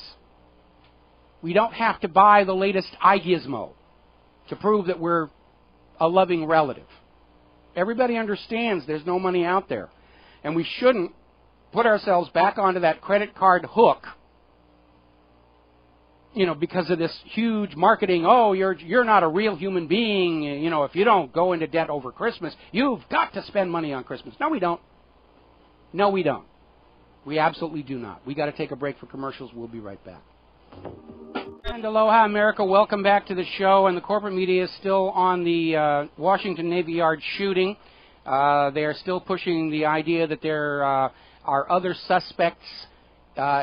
We don't have to buy the latest iGizmo to prove that we're a loving relative. Everybody understands there's no money out there. And we shouldn't put ourselves back onto that credit card hook because of this huge marketing, oh, you're not a real human being, if you don't go into debt over Christmas, you've got to spend money on Christmas. No, we don't. No, we don't. We absolutely do not. We got to take a break for commercials. We'll be right back. And aloha, America. Welcome back to the show. And the corporate media is still on the Washington Navy Yard shooting. They are still pushing the idea that there are other suspects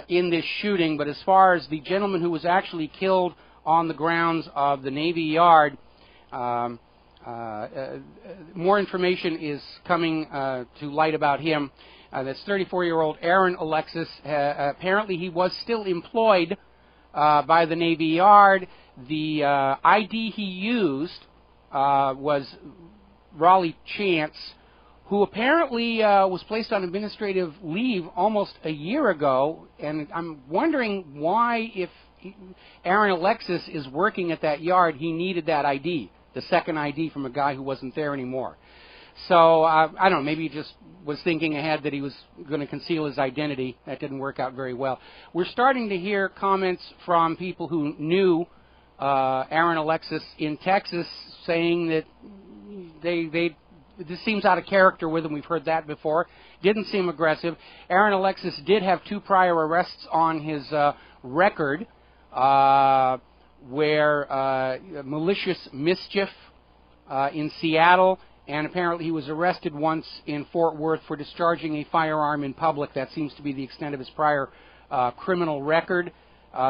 in this shooting. But as far as the gentleman who was actually killed on the grounds of the Navy Yard, more information is coming to light about him. This 34-year-old Aaron Alexis, apparently he was still employed by the Navy Yard. The ID he used was Raleigh Chance, who apparently was placed on administrative leave almost a year ago. And I'm wondering why, if Aaron Alexis is working at that yard, he needed that ID, the second ID from a guy who wasn't there anymore. So, I don't know, maybe he just was thinking ahead that he was going to conceal his identity. That didn't work out very well. We're starting to hear comments from people who knew Aaron Alexis in Texas saying that this seems out of character with him. We've heard that before. Didn't seem aggressive. Aaron Alexis did have 2 prior arrests on his record where malicious mischief in Seattle, and apparently he was arrested once in Fort Worth for discharging a firearm in public. That seems to be the extent of his prior criminal record.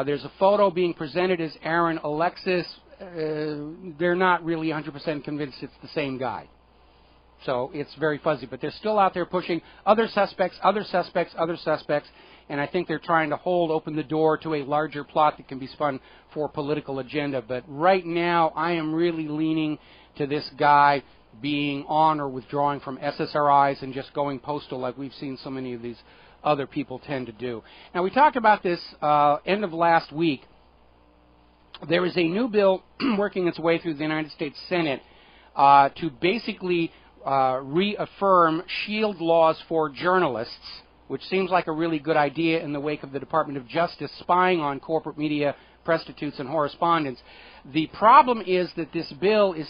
There's a photo being presented as Aaron Alexis. They're not really 100% convinced it's the same guy. So it's very fuzzy. But they're still out there pushing other suspects, and I think they're trying to hold open the door to a larger plot that can be spun for political agenda. But right now, I am really leaning to this guy being on or withdrawing from SSRIs and just going postal like we've seen so many of these other people tend to do. Now, we talked about this end of last week. There is a new bill working its way through the United States Senate to basically reaffirm shield laws for journalists, which seems like a really good idea in the wake of the Department of Justice spying on corporate media, prostitutes, and correspondents. The problem is that this bill is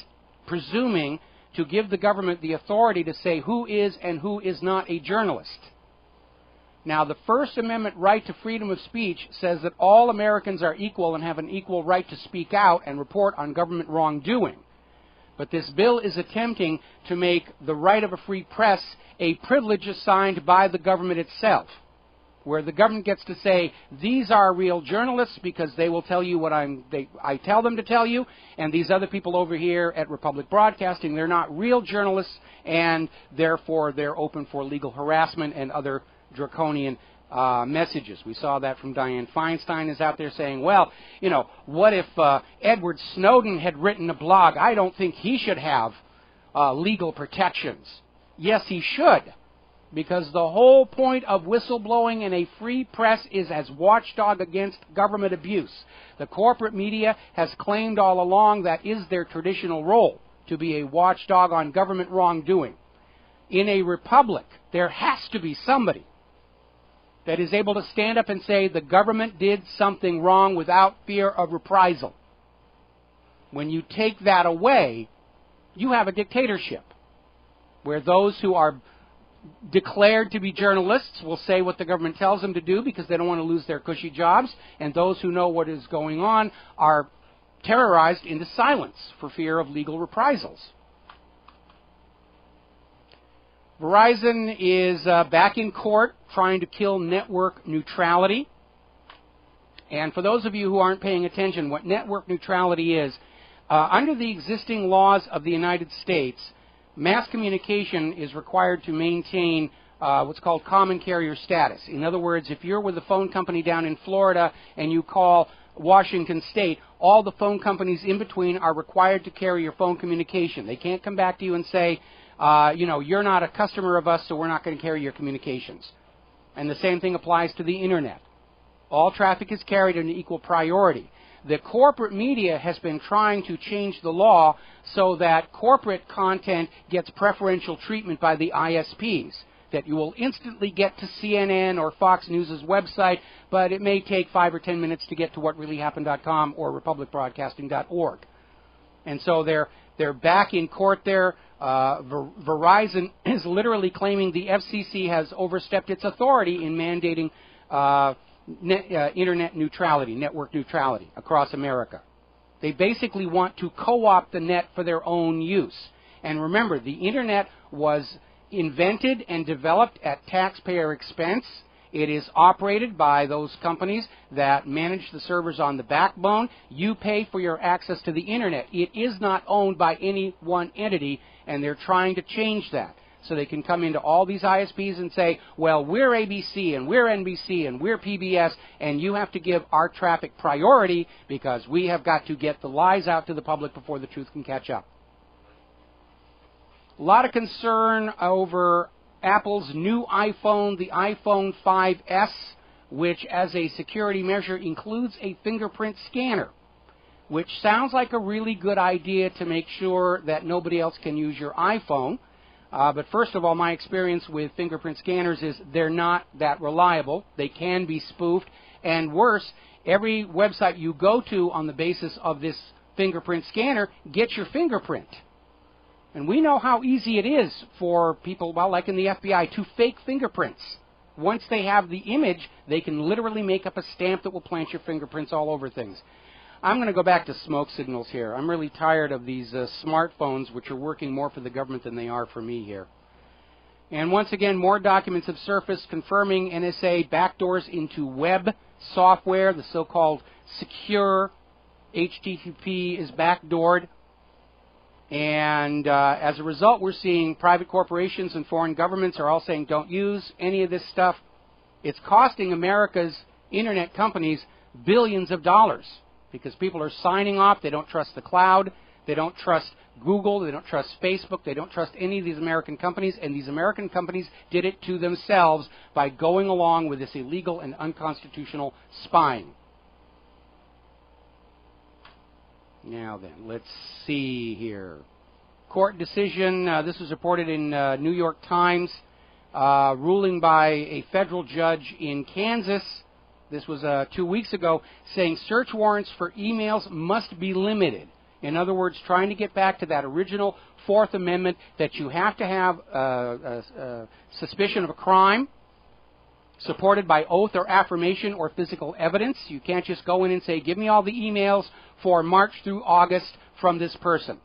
presuming to give the government the authority to say who is and who is not a journalist. Now, the First Amendment right to freedom of speech says that all Americans are equal and have an equal right to speak out and report on government wrongdoing. But this bill is attempting to make the right of a free press a privilege assigned by the government itself, where the government gets to say, these are real journalists because they will tell you what I tell them to tell you, and these other people over here at Republic Broadcasting, they're not real journalists, and therefore they're open for legal harassment and other draconian messages. We saw that from Dianne Feinstein is out there saying, well, what if Edward Snowden had written a blog? I don't think he should have legal protections. Yes, he should. Because the whole point of whistleblowing in a free press is as watchdog against government abuse. The corporate media has claimed all along that is their traditional role, to be a watchdog on government wrongdoing. In a republic, there has to be somebody that is able to stand up and say the government did something wrong without fear of reprisal. When you take that away, you have a dictatorship, where those who are declared to be journalists will say what the government tells them to do because they don't want to lose their cushy jobs, and those who know what is going on are terrorized into silence for fear of legal reprisals. Verizon is back in court trying to kill network neutrality. And for those of you who aren't paying attention, what network neutrality is, under the existing laws of the United States, mass communication is required to maintain what's called common carrier status. In other words, if you're with a phone company down in Florida and you call Washington State, all the phone companies in between are required to carry your phone communication. They can't come back to you and say, you're not a customer of us, so we're not going to carry your communications. And the same thing applies to the Internet. All traffic is carried in equal priority. The corporate media has been trying to change the law so that corporate content gets preferential treatment by the ISPs. that you will instantly get to CNN or Fox News' website, but it may take 5 or 10 minutes to get to whatreallyhappened.com or republicbroadcasting.org. And so they're back in court there. Verizon is literally claiming the FCC has overstepped its authority in mandating internet neutrality, network neutrality across America. They basically want to co-opt the net for their own use. And remember, the internet was invented and developed at taxpayer expense. It is operated by those companies that manage the servers on the backbone. You pay for your access to the internet. It is not owned by any one entity, and they're trying to change that. So they can come into all these ISPs and say, well, we're ABC, and we're NBC, and we're PBS, and you have to give our traffic priority because we have got to get the lies out to the public before the truth can catch up. A lot of concern over Apple's new iPhone, the iPhone 5S, which as a security measure includes a fingerprint scanner, which sounds like a really good idea to make sure that nobody else can use your iPhone. But first of all, my experience with fingerprint scanners is they're not that reliable. They can be spoofed. And worse, every website you go to on the basis of this fingerprint scanner gets your fingerprint. And we know how easy it is for people, well, like in the FBI, to fake fingerprints. Once they have the image, they can literally make up a stamp that will plant your fingerprints all over things. I'm going to go back to smoke signals here. I'm really tired of these smartphones, which are working more for the government than they are for me here. And once again, more documents have surfaced confirming NSA backdoors into web software. The so-called secure HTTP is backdoored. And as a result, we're seeing private corporations and foreign governments are all saying, don't use any of this stuff. It's costing America's internet companies billions of dollars because people are signing off. They don't trust the cloud. They don't trust Google. They don't trust Facebook. They don't trust any of these American companies. And these American companies did it to themselves by going along with this illegal and unconstitutional spying. Now then, let's see here. Court decision, this was reported in New York Times, ruling by a federal judge in Kansas. This was 2 weeks ago, saying search warrants for emails must be limited. In other words, trying to get back to that original Fourth Amendment that you have to have suspicion of a crime, supported by oath or affirmation or physical evidence. You can't just go in and say, give me all the emails for March through August from this person.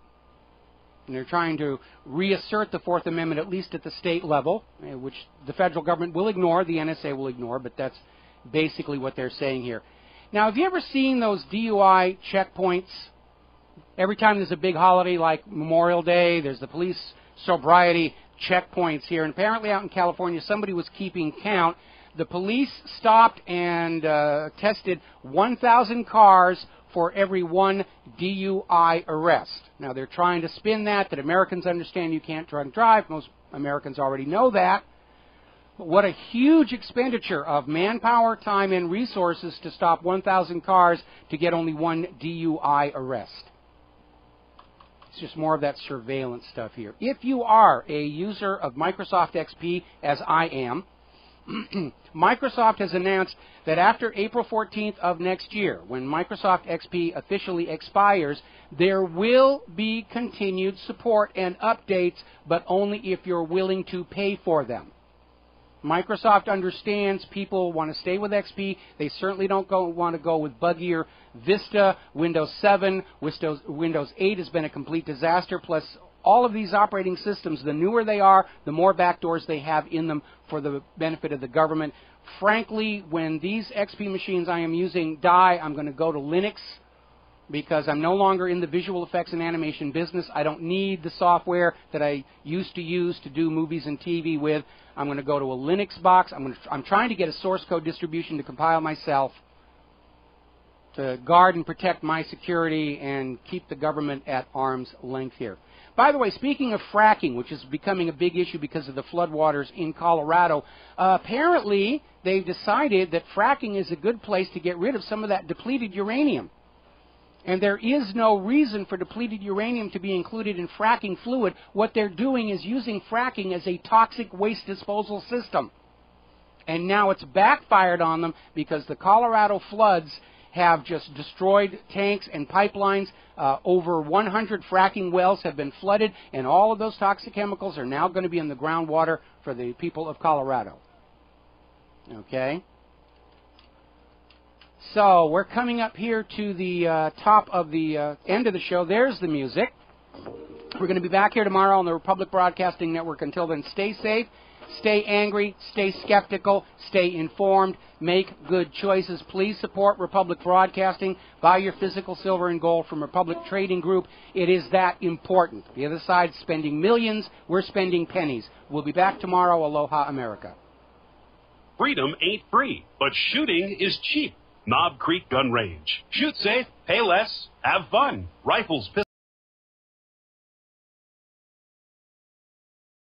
And they're trying to reassert the Fourth Amendment, at least at the state level, which the federal government will ignore, the NSA will ignore, but that's basically what they're saying here. Now, have you ever seen those DUI checkpoints? Every time there's a big holiday like Memorial Day, there's the police sobriety checkpoints here. And apparently out in California, somebody was keeping count. The police stopped and tested 1,000 cars for every one DUI arrest. Now, they're trying to spin that Americans understand you can't drunk drive. Most Americans already know that. But what a huge expenditure of manpower, time, and resources to stop 1,000 cars to get only one DUI arrest. It's just more of that surveillance stuff here. If you are a user of Microsoft XP, as I am, Microsoft has announced that after April 14th of next year, when Microsoft XP officially expires, there will be continued support and updates, but only if you're willing to pay for them. Microsoft understands people want to stay with XP. They certainly don't want to go with buggier Vista, Windows 7, Windows 8 has been a complete disaster, plus all of these operating systems, the newer they are, the more backdoors they have in them for the benefit of the government. Frankly, when these XP machines I am using die, I'm going to go to Linux because I'm no longer in the visual effects and animation business. I don't need the software that I used to use to do movies and TV with. I'm going to go to a Linux box. I'm trying to get a source code distribution to compile myself to guard and protect my security and keep the government at arm's length here. By the way, speaking of fracking, which is becoming a big issue because of the floodwaters in Colorado, apparently they've decided that fracking is a good place to get rid of some of that depleted uranium. And there is no reason for depleted uranium to be included in fracking fluid. What they're doing is using fracking as a toxic waste disposal system. And now it's backfired on them because the Colorado floods have just destroyed tanks and pipelines. Over 100 fracking wells have been flooded, and all of those toxic chemicals are now going to be in the groundwater for the people of Colorado. Okay? So we're coming up here to the top of the end of the show. There's the music. We're going to be back here tomorrow on the Republic Broadcasting Network. Until then, stay safe, stay angry, stay skeptical, stay informed, make good choices. Please support Republic Broadcasting. Buy your physical silver and gold from Republic Trading Group. It is that important. The other side's spending millions. We're spending pennies. We'll be back tomorrow. Aloha, America. Freedom ain't free, but shooting is cheap. Knob Creek Gun Range. Shoot safe, pay less, have fun. Rifles, pistols.